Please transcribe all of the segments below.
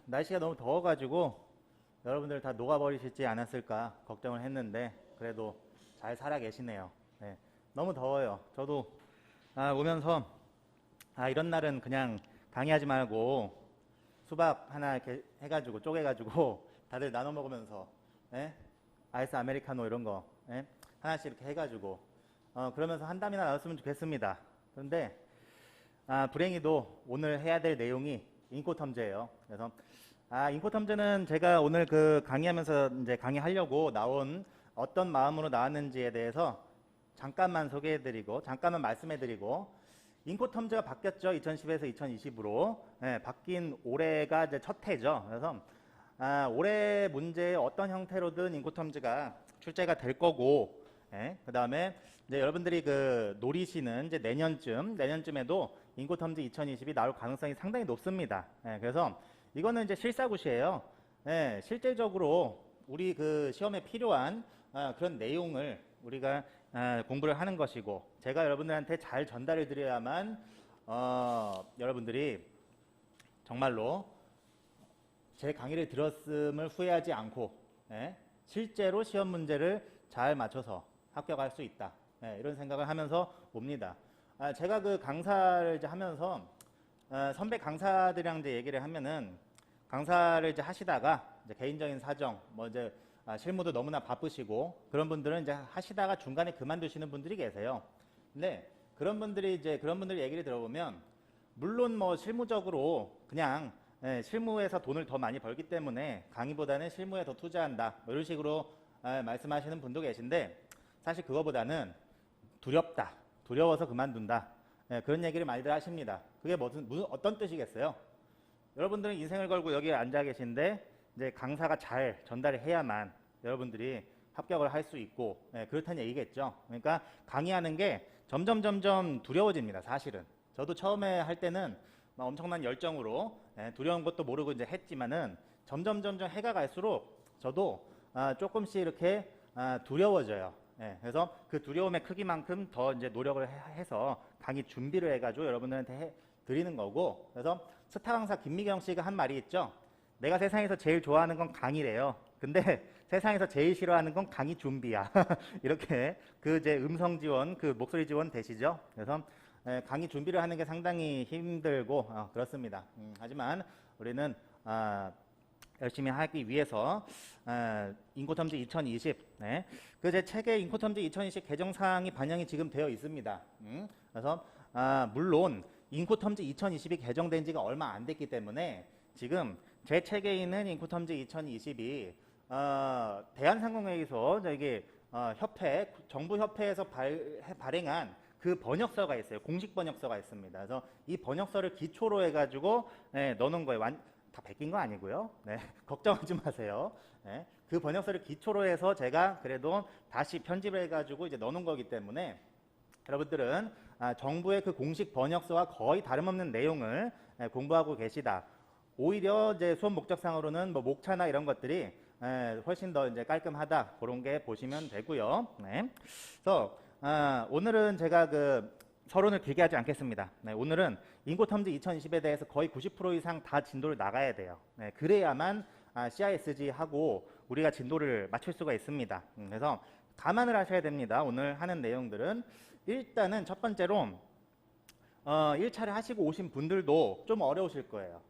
날씨가 너무 더워가지고 여러분들 다 녹아버리실지 않았을까 걱정을 했는데 그래도 잘 살아 계시네요. 네, 너무 더워요. 저도 오면서 이런 날은 그냥 강의하지 말고 수박 하나 이렇게 해가지고 쪼개가지고 다들 나눠 먹으면서 예? 아이스 아메리카노 이런 거 예? 하나씩 이렇게 해가지고 그러면서 한 담이나 나눴으면 좋겠습니다. 그런데 불행히도 오늘 해야 될 내용이 인코텀즈예요. 그래서 인코텀즈는 제가 오늘 그 강의하면서 이제 강의하려고 나온 어떤 마음으로 나왔는지에 대해서 잠깐만 소개해드리고 잠깐만 말씀해드리고 인코텀즈가 바뀌었죠. 2010에서 2020으로 바뀐 올해가 이제 첫 해죠. 그래서 올해 문제의 어떤 형태로든 인코텀즈가 출제가 될 거고 그 다음에 이제 여러분들이 그 노리시는 이제 내년쯤에도 인코텀즈 2020이 나올 가능성이 상당히 높습니다. 그래서 이거는 이제 실사구시예요. 실제적으로 우리 그 시험에 필요한 그런 내용을 우리가 공부를 하는 것이고 제가 여러분들한테 잘 전달해 드려야만 여러분들이 정말로 제 강의를 들었음을 후회하지 않고 실제로 시험 문제를 잘 맞춰서 합격할 수 있다. 이런 생각을 하면서 옵니다. 제가 그 강사를 이제 하면서 선배 강사들이랑 이제 얘기를 하면은 강사를 이제 하시다가 이제 개인적인 사정, 뭐 이제 실무도 너무나 바쁘시고 그런 분들은 이제 하시다가 중간에 그만두시는 분들이 계세요. 근데 그런 분들 얘기를 들어보면 물론 뭐 실무적으로 그냥 실무에서 돈을 더 많이 벌기 때문에 강의보다는 실무에 더 투자한다. 뭐 이런 식으로 말씀하시는 분도 계신데 사실 그거보다는 두렵다. 두려워서 그만둔다. 그런 얘기를 많이들 하십니다. 그게 무슨 어떤 뜻이겠어요? 여러분들은 인생을 걸고 여기에 앉아 계신데 이제 강사가 잘 전달을 해야만 여러분들이 합격을 할 수 있고 그렇다는 얘기겠죠. 그러니까 강의하는 게 점점 두려워집니다. 사실은 저도 처음에 할 때는 막 엄청난 열정으로 두려운 것도 모르고 이제 했지만은 점점 해가 갈수록 저도 조금씩 이렇게 두려워져요. 그래서 그 두려움의 크기만큼 더 이제 노력을 해서 강의 준비를 해가지고 여러분들한테 드리는 거고. 그래서 스타 강사 김미경 씨가 한 말이 있죠. 내가 세상에서 제일 좋아하는 건 강의래요. 근데 세상에서 제일 싫어하는 건 강의 준비야. 이렇게 그 이제 음성 지원, 그 목소리 지원 되시죠? 그래서 강의 준비를 하는 게 상당히 힘들고 그렇습니다. 하지만 우리는 열심히 하기 위해서 인코텀즈 2020 그 제 책에 인코텀즈 2020 개정사항이 반영이 지금 되어 있습니다. 그래서 물론 인코텀즈 2020이 개정된 지가 얼마 안 됐기 때문에 지금 제 책에 있는 인코텀즈 2020이 대한상공회의소 저기 정부 협회에서 발행한 그 번역서가 있어요. 공식 번역서가 있습니다. 그래서 이 번역서를 기초로 해가지고 넣어놓은 거예요. 다 베낀 거 아니고요. 걱정하지 마세요. 그 번역서를 기초로 해서 제가 그래도 다시 편집을 해가지고 이제 넣어놓은 거기 때문에 여러분들은 정부의 그 공식 번역서와 거의 다름없는 내용을 공부하고 계시다. 오히려 이제 수업 목적상으로는 뭐 목차나 이런 것들이 훨씬 더 이제 깔끔하다. 그런 게 보시면 되고요. 그래서 오늘은 제가 그 서론을 길게 하지 않겠습니다. 오늘은 인코텀즈 2020에 대해서 거의 90% 이상 다 진도를 나가야 돼요. 그래야만 CISG 하고 우리가 진도를 맞출 수가 있습니다. 그래서 감안을 하셔야 됩니다. 오늘 하는 내용들은 일단은 첫 번째로 1차를 하시고 오신 분들도 좀 어려우실 거예요.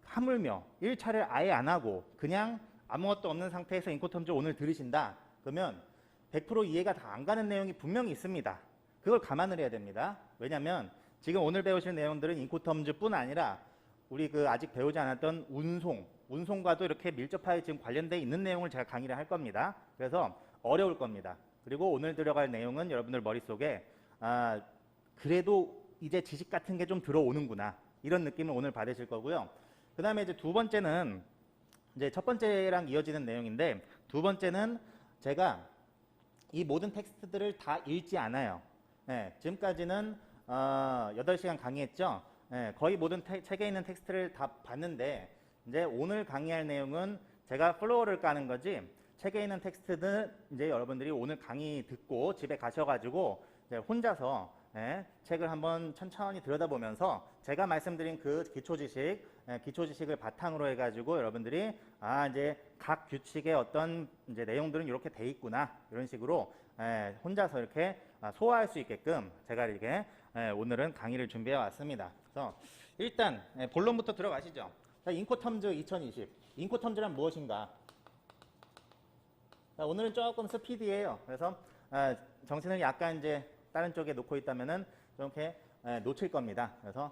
하물며 1차를 아예 안 하고 그냥 아무것도 없는 상태에서 인코텀즈 오늘 들으신다. 그러면 100% 이해가 다 안 가는 내용이 분명히 있습니다. 그걸 감안을 해야 됩니다. 왜냐하면 지금 오늘 배우실 내용들은 인코텀즈뿐 아니라 우리 그 아직 배우지 않았던 운송과도 이렇게 밀접하게 지금 관련되어 있는 내용을 제가 강의를 할 겁니다. 그래서 어려울 겁니다. 그리고 오늘 들어갈 내용은 여러분들 머릿속에 그래도 이제 지식 같은 게 좀 들어오는구나 이런 느낌을 오늘 받으실 거고요. 그 다음에 이제 두 번째는 이제 첫 번째랑 이어지는 내용인데 두 번째는 제가 이 모든 텍스트들을 다 읽지 않아요. 지금까지는 8시간 강의했죠. 거의 모든 책에 있는 텍스트를 다 봤는데 이제 오늘 강의할 내용은 제가 플로어를 까는 거지 책에 있는 텍스트는 이제 여러분들이 오늘 강의 듣고 집에 가셔가지고 이제 혼자서 책을 한번 천천히 들여다보면서 제가 말씀드린 그 기초 지식을 바탕으로 해가지고 여러분들이 이제 각 규칙의 어떤 이제 내용들은 이렇게 돼 있구나 이런 식으로 혼자서 이렇게 소화할 수 있게끔 제가 이렇게 오늘은 강의를 준비해 왔습니다. 그래서 일단 본론부터 들어가시죠. 자, 인코텀즈 2020. 인코텀즈란 무엇인가? 자, 오늘은 조금 스피디해요. 그래서 정신을 약간 이제 다른 쪽에 놓고 있다면은 좀 이렇게 놓칠 겁니다. 그래서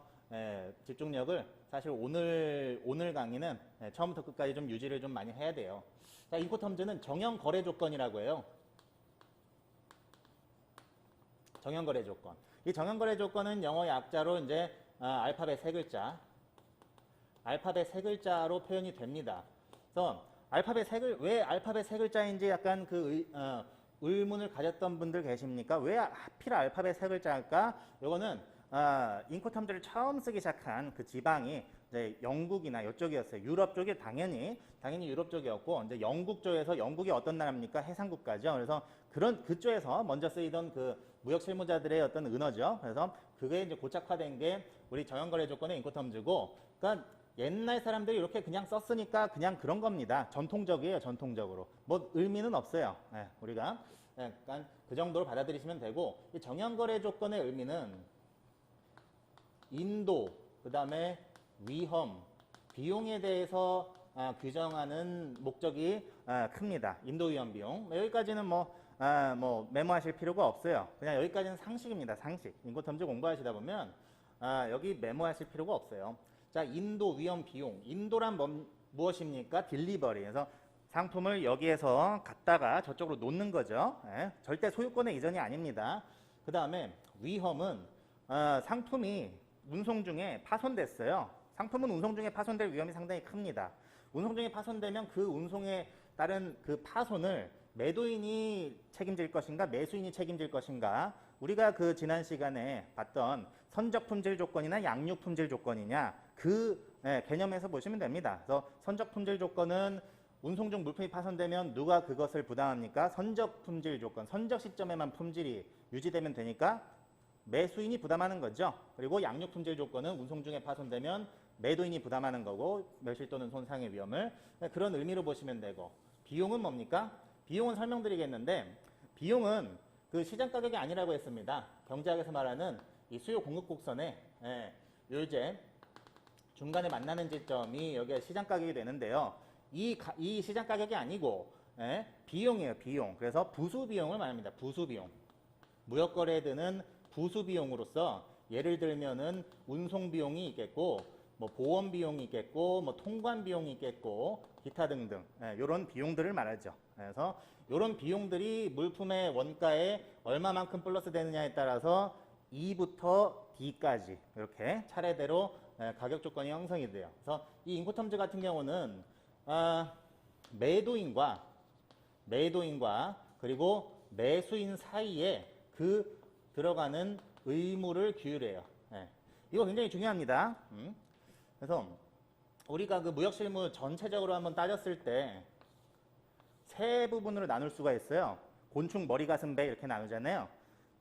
집중력을 사실 오늘 강의는 처음부터 끝까지 좀 유지를 좀 많이 해야 돼요. 자, 인코텀즈는 정형 거래 조건이라고 해요. 정형 거래 조건. 이 정형 거래 조건은 영어 약자로 이제 알파벳 세 글자. 알파벳 세 글자로 표현이 됩니다. 그래서 왜 알파벳 세 글자인지 약간 그 의문을 가졌던 분들 계십니까? 왜 하필 알파벳 세 글자일까? 요거는 인코텀즈를 처음 쓰기 시작한 그 지방이 이제 영국이나 이쪽이었어요. 유럽 쪽이 당연히 유럽 쪽이었고, 이제 영국 쪽에서, 영국이 어떤 나라입니까? 해상국가죠. 그래서 그쪽에서 먼저 쓰이던 그 무역 실무자들의 어떤 은어죠. 그래서 그게 이제 고착화된 게 우리 정형거래 조건의 인코텀즈고, 그러니까 옛날 사람들이 이렇게 그냥 썼으니까 그냥 그런 겁니다. 전통적이에요, 전통적으로. 뭐 의미는 없어요. 우리가 약간 그 정도로 받아들이시면 되고, 이 정형거래 조건의 의미는 인도, 그 다음에 위험, 비용에 대해서 규정하는 목적이 큽니다. 인도 위험 비용. 여기까지는 뭐 메모하실 필요가 없어요. 그냥 여기까지는 상식입니다. 상식. 인코텀즈 공부하시다 보면 여기 메모하실 필요가 없어요. 자, 인도 위험 비용. 인도란 무엇입니까? 딜리버리. 그래서 상품을 여기에서 갖다가 저쪽으로 놓는 거죠. 절대 소유권의 이전이 아닙니다. 그 다음에 위험은 상품이 운송 중에 파손됐어요. 상품은 운송 중에 파손될 위험이 상당히 큽니다. 운송 중에 파손되면 그 운송에 따른 그 파손을 매도인이 책임질 것인가, 매수인이 책임질 것인가. 우리가 그 지난 시간에 봤던 선적 품질 조건이나 양육 품질 조건이냐, 그 개념에서 보시면 됩니다. 그래서 선적 품질 조건은 운송 중 물품이 파손되면 누가 그것을 부담합니까? 선적 품질 조건, 선적 시점에만 품질이 유지되면 되니까 매수인이 부담하는 거죠. 그리고 양육 품질 조건은 운송 중에 파손되면 매도인이 부담하는 거고, 멸실 또는 손상의 위험을 그런 의미로 보시면 되고, 비용은 뭡니까? 비용은 설명드리겠는데, 비용은 그 시장 가격이 아니라고 했습니다. 경제학에서 말하는 이 수요 공급 곡선에 요제 중간에 만나는 지점이 여기가 시장 가격이 되는데요. 이 시장 가격이 아니고 비용이에요, 비용. 그래서 부수 비용을 말합니다. 부수 비용. 무역 거래에 드는 부수 비용으로서 예를 들면은 운송 비용이 있겠고, 뭐 보험 비용이 있겠고, 뭐 통관 비용이 있겠고, 기타 등등 이런 비용들을 말하죠. 그래서 이런 비용들이 물품의 원가에 얼마만큼 플러스 되느냐에 따라서 E부터 D까지 이렇게 차례대로 가격 조건이 형성이 돼요. 그래서 이 인코텀즈 같은 경우는 매도인과 그리고 매수인 사이에 그 들어가는 의무를 규율해요. 이거 굉장히 중요합니다. 그래서 우리가 그 무역 실무 전체적으로 한번 따졌을 때 세 부분으로 나눌 수가 있어요. 곤충, 머리, 가슴, 배 이렇게 나누잖아요.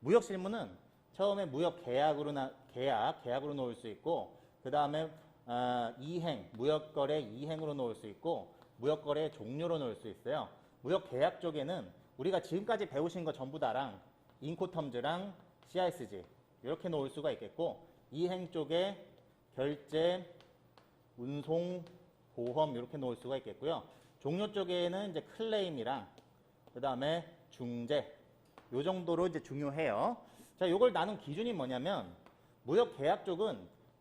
무역 실무는 처음에 무역 계약으로 놓을 수 있고, 그 다음에 무역 거래 이행으로 놓을 수 있고, 무역 거래 종류로 놓을 수 있어요. 무역 계약 쪽에는 우리가 지금까지 배우신 거 전부 다랑 인코텀즈랑 CISG 이렇게 놓을 수가 있겠고, 이행 쪽에 결제, 운송, 보험 이렇게 놓을 수가 있겠고요. 종료 쪽에는 이제 클레임이랑 그 다음에 중재 요 정도로 이제 중요해요. 자, 요걸 나눈 기준이 뭐냐면, 무역 계약 쪽은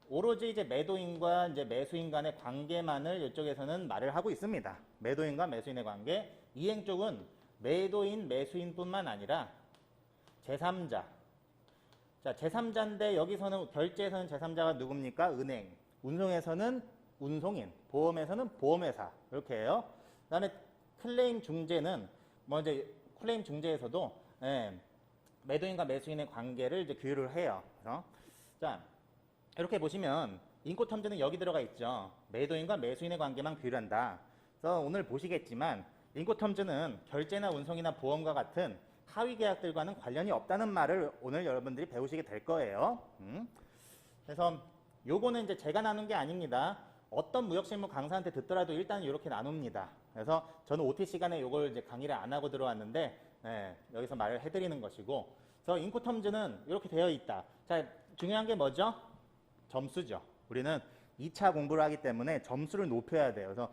오로지 이제 매도인과 이제 매수인 간의 관계만을 이쪽에서는 말을 하고 있습니다. 매도인과 매수인의 관계. 이행 쪽은 매도인, 매수인뿐만 아니라 제3자. 자, 제3자인데 여기서는 결제에서는 제3자가 누굽니까? 은행. 운송에서는 운송인. 보험에서는 보험회사. 이렇게 해요. 그 다음에 클레임 중재는 뭐 이제 클레임 중재에서도 매도인과 매수인의 관계를 이제 규율을 해요. 그래서 자, 이렇게 보시면 인코텀즈는 여기 들어가 있죠. 매도인과 매수인의 관계만 규율한다. 그래서 오늘 보시겠지만 인코텀즈는 결제나 운송이나 보험과 같은 하위 계약들과는 관련이 없다는 말을 오늘 여러분들이 배우시게 될 거예요. 그래서 요거는 이제 제가 나눈 게 아닙니다. 어떤 무역실무 강사한테 듣더라도 일단 이렇게 나눕니다. 그래서 저는 OT 시간에 요걸 이제 강의를 안 하고 들어왔는데 여기서 말을 해드리는 것이고, 그래서 인코텀즈는 이렇게 되어 있다. 자, 중요한 게 뭐죠? 점수죠. 우리는 2차 공부를 하기 때문에 점수를 높여야 돼요. 그래서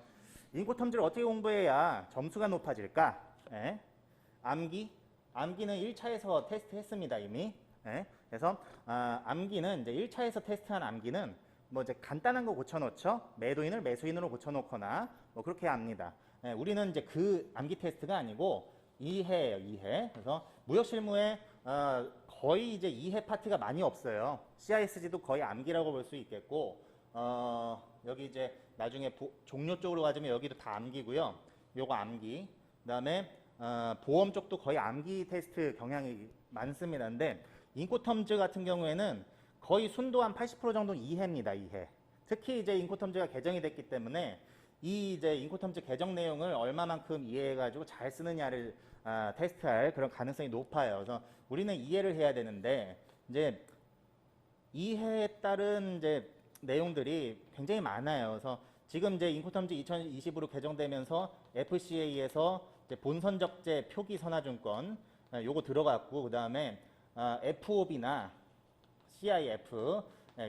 인코텀즈를 어떻게 공부해야 점수가 높아질까? 암기는 1차에서 테스트했습니다, 이미. 그래서 암기는 이제 1차에서 테스트한 암기는 뭐 이제 간단한 거 고쳐놓죠. 매도인을 매수인으로 고쳐놓거나 뭐 그렇게 합니다. 우리는 이제 그 암기 테스트가 아니고 이해예요, 이해. 그래서 무역실무에 거의 이제 이해 파트가 많이 없어요. CISG도 거의 암기라고 볼 수 있겠고, 여기 이제 나중에 종료 쪽으로 가자면 여기도 다 암기고요. 요거 암기. 그다음에 보험 쪽도 거의 암기 테스트 경향이 많습니다. 근데 인코텀즈 같은 경우에는 거의 순도 한 80% 정도는 이해입니다. 이해. 특히 이제 인코텀즈가 개정이 됐기 때문에 이 이제 인코텀즈 개정 내용을 얼마만큼 이해해가지고 잘 쓰느냐를 테스트할 그런 가능성이 높아요. 그래서 우리는 이해를 해야 되는데 이제 이해에 따른 이제 내용들이 굉장히 많아요. 그래서 지금 이제 인코텀즈 2020으로 개정되면서 FCA에서 이제 본선적재 표기 선화증권 요거 들어갔고, 그 다음에 FOB나 CIF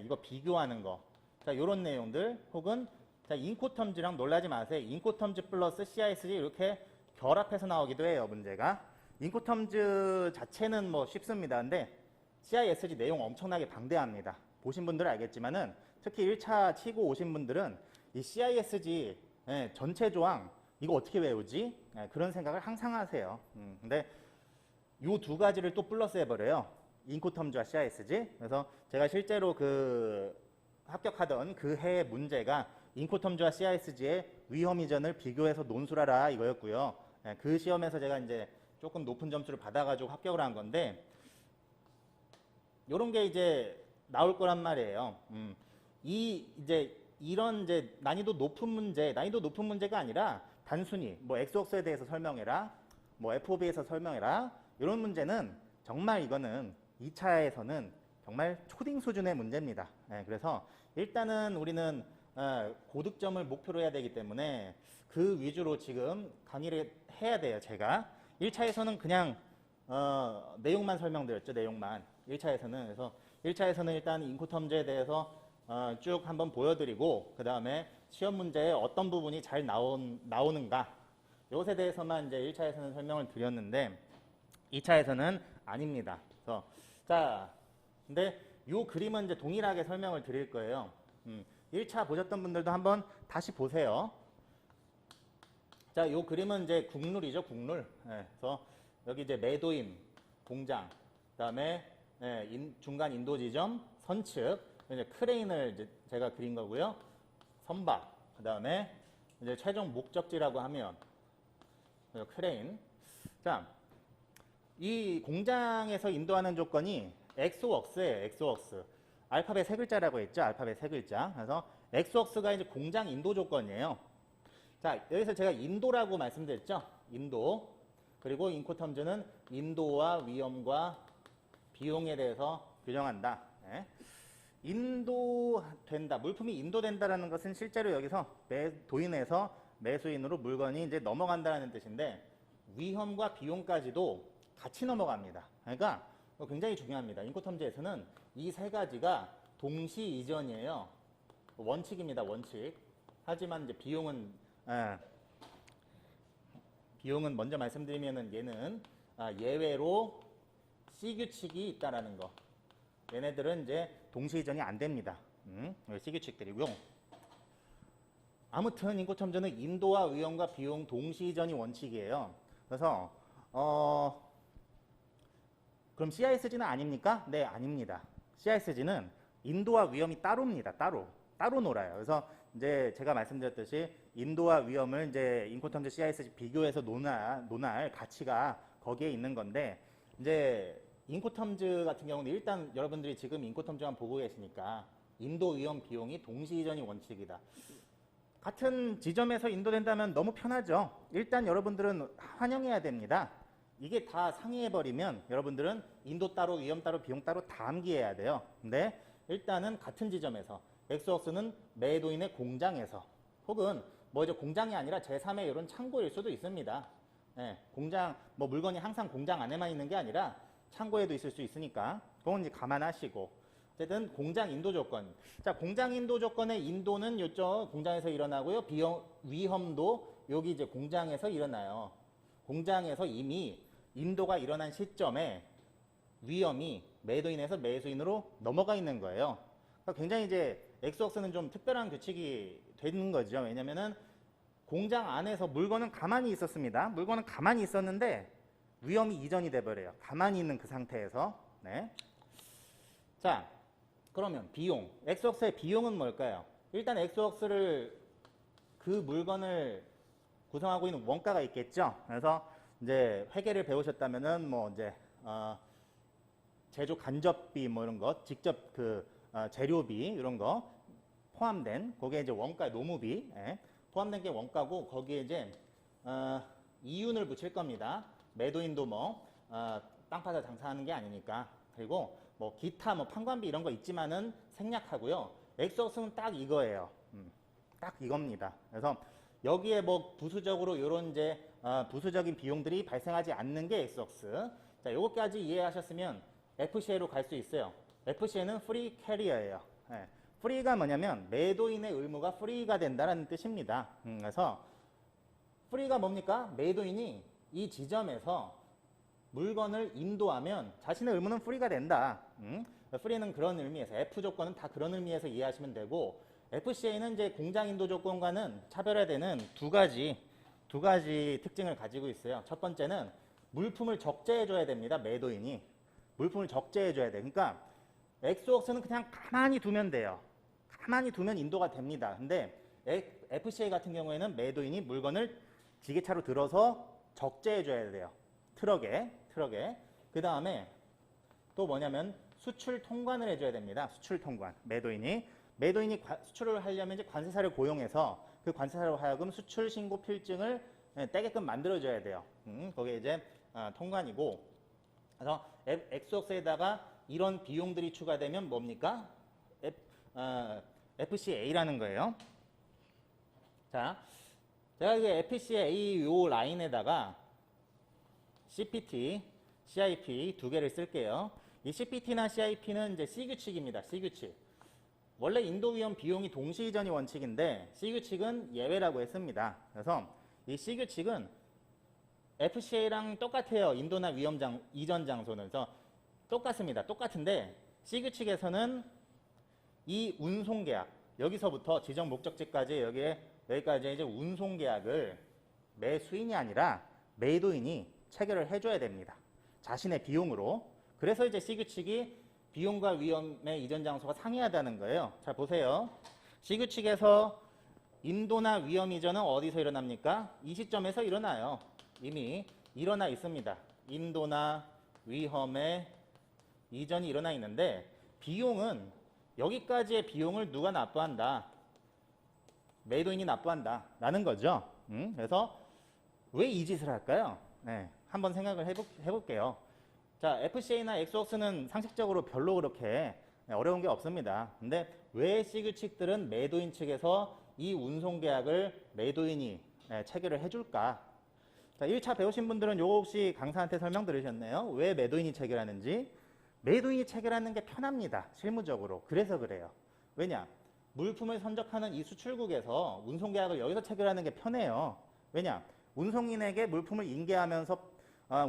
이거 비교하는 거, 자 요런 내용들, 혹은 자 인코텀즈랑 놀라지 마세요. 인코텀즈 플러스 CISG 이렇게 결합해서 나오기도 해요, 문제가. 인코텀즈 자체는 뭐 쉽습니다. 근데 CISG 내용 엄청나게 방대합니다. 보신 분들은 알겠지만은 특히 1차 치고 오신 분들은 이 CISG 전체 조항 이거 어떻게 외우지? 그런 생각을 항상 하세요. 근데 요 두 가지를 또 플러스 해버려요. 인코텀즈와 CISG. 그래서 제가 실제로 그 합격하던 그 해의 문제가 인코텀즈와 CISG의 위험 이전을 비교해서 논술하라 이거였고요. 그 시험에서 제가 이제 조금 높은 점수를 받아가지고 합격을 한 건데, 요런 게 이제 나올 거란 말이에요. 이런 이제 난이도 높은 문제가 아니라 단순히 뭐 엑소옥스에 대해서 설명해라, 뭐 FOB에서 설명해라, 이런 문제는 정말 이거는 2차에서는 정말 초딩 수준의 문제입니다. 그래서 일단은 우리는 고득점을 목표로 해야 되기 때문에 그 위주로 지금 강의를 해야 돼요. 제가 1차에서는 그냥 내용만 설명드렸죠. 내용만 1차에서는. 그래서 1차에서는 일단 인코텀즈에 대해서 쭉 한번 보여드리고, 그 다음에 시험 문제에 어떤 부분이 잘 나오는가 이것에 대해서만 이제 1차에서는 설명을 드렸는데 2차에서는 아닙니다. 그래서 자, 근데 이 그림은 이제 동일하게 설명을 드릴 거예요. 1차 보셨던 분들도 한번 다시 보세요. 자, 이 그림은 이제 국룰이죠, 국룰. 그래서 여기 이제 매도인, 공장, 그다음에 중간 인도 지점, 선측, 이제 크레인을 이제 제가 그린 거고요. 선박, 그다음에 이제 최종 목적지라고 하면 크레인. 자, 이 공장에서 인도하는 조건이 엑소웍스예요. 엑소웍스. 알파벳 세 글자라고 했죠. 알파벳 세 글자. 그래서 엑소웍스가 이제 공장 인도 조건이에요. 자, 여기서 제가 인도라고 말씀드렸죠. 인도. 그리고 인코텀즈는 인도와 위험과 비용에 대해서 규정한다. 인도된다. 물품이 인도된다라는 것은 실제로 여기서 도인에서 매수인으로 물건이 이제 넘어간다는 뜻인데, 위험과 비용까지도 같이 넘어갑니다. 그러니까 굉장히 중요합니다. 인코텀즈에서는 이 세 가지가 동시 이전이에요. 원칙입니다. 원칙. 하지만 이제 비용은 먼저 말씀드리면은 얘는 예외로 C 규칙이 있다라는 거. 얘네들은 이제 동시 이전이 안 됩니다. C 규칙들이고요. 아무튼 인코텀즈는 인도와 위험과 비용 동시 이전이 원칙이에요. 그래서 그럼 CISG는 아닙니까? 네, 아닙니다. CISG는 인도와 위험이 따로입니다. 따로 놀아요. 그래서 이제 제가 말씀드렸듯이 인도와 위험을 이제 인코텀즈 CISG 비교해서 논할 가치가 거기에 있는 건데, 이제 인코텀즈 같은 경우는 일단 여러분들이 지금 인코텀즈만 보고 계시니까 인도 위험 비용이 동시 이전이 원칙이다. 같은 지점에서 인도된다면 너무 편하죠. 일단 여러분들은 환영해야 됩니다. 이게 다 상이해버리면 여러분들은 인도 따로, 위험 따로, 비용 따로 다 암기해야 돼요. 근데 일단은 같은 지점에서 엑소웍스는 매도인의 공장에서 혹은 뭐 이제 공장이 아니라 제3의 이런 창고일 수도 있습니다. 네, 공장, 뭐 물건이 항상 공장 안에만 있는 게 아니라 창고에도 있을 수 있으니까 그건 이제 감안하시고 어쨌든 공장 인도 조건. 자, 공장 인도 조건의 인도는 이쪽 공장에서 일어나고요. 위험도 여기 이제 공장에서 일어나요. 공장에서 이미 인도가 일어난 시점에 위험이 매도인에서 매수인으로 넘어가 있는 거예요. 그러니까 굉장히 이제 엑소웍스는 좀 특별한 규칙이 되는 거죠. 왜냐면은 공장 안에서 물건은 가만히 있었습니다. 물건은 가만히 있었는데 위험이 이전이 돼버려요. 가만히 있는 그 상태에서. 네. 자, 그러면 비용. 엑소웍스의 비용은 뭘까요? 일단 엑소웍스를 그 물건을 구성하고 있는 원가가 있겠죠. 그래서 이제 회계를 배우셨다면은 뭐 이제 제조 간접비 뭐 이런 거, 직접 그 재료비 이런 거 포함된 그게 이제 원가, 노무비 포함된 게 원가고 거기에 이제 이윤을 붙일 겁니다. 매도인도 뭐 땅 파서 장사하는 게 아니니까. 그리고 뭐 기타 뭐 판관비 이런 거 있지만은 생략하고요. 엑소웍스는 딱 이거예요. 딱 이겁니다. 그래서 여기에 뭐 부수적으로 이런 이제 부수적인 비용들이 발생하지 않는 게 엑소웍스. 자, 요거까지 이해하셨으면 FCA로 갈 수 있어요. FCA는 free carrier예요. 네. free가 뭐냐면 매도인의 의무가 free가 된다는 뜻입니다. 그래서 free가 뭡니까? 매도인이 이 지점에서 물건을 인도하면 자신의 의무는 free가 된다. free는 그런 의미에서 F 조건은 다 그런 의미에서 이해하시면 되고 FCA는 이제 공장 인도 조건과는 차별화되는 두 가지 특징을 가지고 있어요. 첫 번째는 물품을 적재해줘야 됩니다. 매도인이. 물품을 적재해줘야 돼. 그러니까 엑소웍스는 그냥 가만히 두면 돼요. 가만히 두면 인도가 됩니다. 근데 FCA 같은 경우에는 매도인이 물건을 지게차로 들어서 적재해줘야 돼요. 트럭에. 그 다음에 또 뭐냐면 수출 통관을 해줘야 됩니다. 수출 통관. 매도인이 수출을 하려면 이제 관세사를 고용해서 그 관세사로 하여금 수출 신고 필증을 떼게끔 만들어줘야 돼요. 거기에 이제 통관이고. 그래서 엑소웍스에다가 이런 비용들이 추가되면 뭡니까? FCA라는 거예요. 자, 제가 이 FCA 요 라인에다가 CPT, CIP 두 개를 쓸게요. 이 CPT나 CIP는 이제 C규칙입니다. C규칙. 원래 인도 위험 비용이 동시 이전이 원칙인데 C규칙은 예외라고 했습니다. 그래서 이 C규칙은 FCA랑 똑같아요. 인도나 위험 이전 장소는. 그래서 똑같습니다. 똑같은데 C규칙에서는 이 운송계약, 여기서부터 지정 목적지까지 여기까지 이제 운송계약을 매수인이 아니라 매도인이 체결을 해줘야 됩니다. 자신의 비용으로. 그래서 이제 C규칙이 비용과 위험의 이전 장소가 상이하다는 거예요. 자, 보세요. C규칙에서 인도나 위험 이전은 어디서 일어납니까? 이 시점에서 일어나요. 이미 일어나 있습니다. 인도나 위험의 이전이 일어나 있는데 비용은 여기까지의 비용을 누가 납부한다? 매도인이 납부한다. 라는 거죠. 그래서 왜 이 짓을 할까요? 네, 한번 생각을 해볼게요. 자, FCA나 엑소웍스는 상식적으로 별로 그렇게 어려운 게 없습니다. 근데 왜 C규칙들은 매도인 측에서 이 운송계약을 매도인이 체결을 해줄까? 자, 1차 배우신 분들은 요거 혹시 강사한테 설명 들으셨나요? 왜 매도인이 체결하는지? 매도인이 체결하는 게 편합니다. 실무적으로. 그래서 그래요. 왜냐? 물품을 선적하는 이 수출국에서 운송계약을 여기서 체결하는 게 편해요. 왜냐? 운송인에게 물품을 인계하면서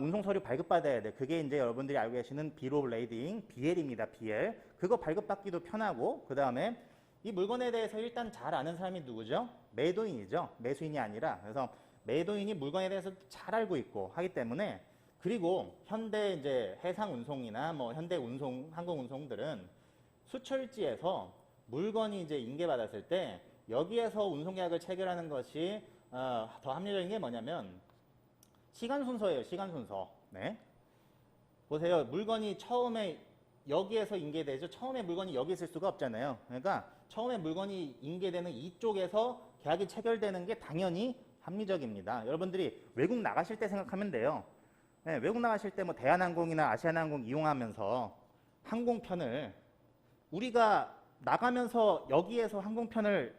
운송서류 발급받아야 돼. 그게 이제 여러분들이 알고 계시는 비ll of lading, BL입니다. BL. 그거 발급받기도 편하고 그 다음에 이 물건에 대해서 일단 잘 아는 사람이 누구죠? 매도인이죠. 매수인이 아니라. 그래서 매도인이 물건에 대해서 잘 알고 있고 하기 때문에 그리고 현대 이제 해상 운송이나 뭐 현대 운송, 항공 운송들은 수출지에서 물건이 이제 인계받았을 때 여기에서 운송계약을 체결하는 것이 더 합리적인 게 뭐냐면 시간 순서예요. 시간 순서. 네. 보세요. 물건이 처음에 여기에서 인계되죠. 처음에 물건이 여기 있을 수가 없잖아요. 그러니까 처음에 물건이 인계되는 이쪽에서 계약이 체결되는 게 당연히 합리적입니다. 여러분들이 외국 나가실 때 생각하면 돼요. 예, 외국 나가실 때 뭐 대한항공이나 아시아나항공 이용하면서 항공편을 우리가 나가면서 여기에서 항공편을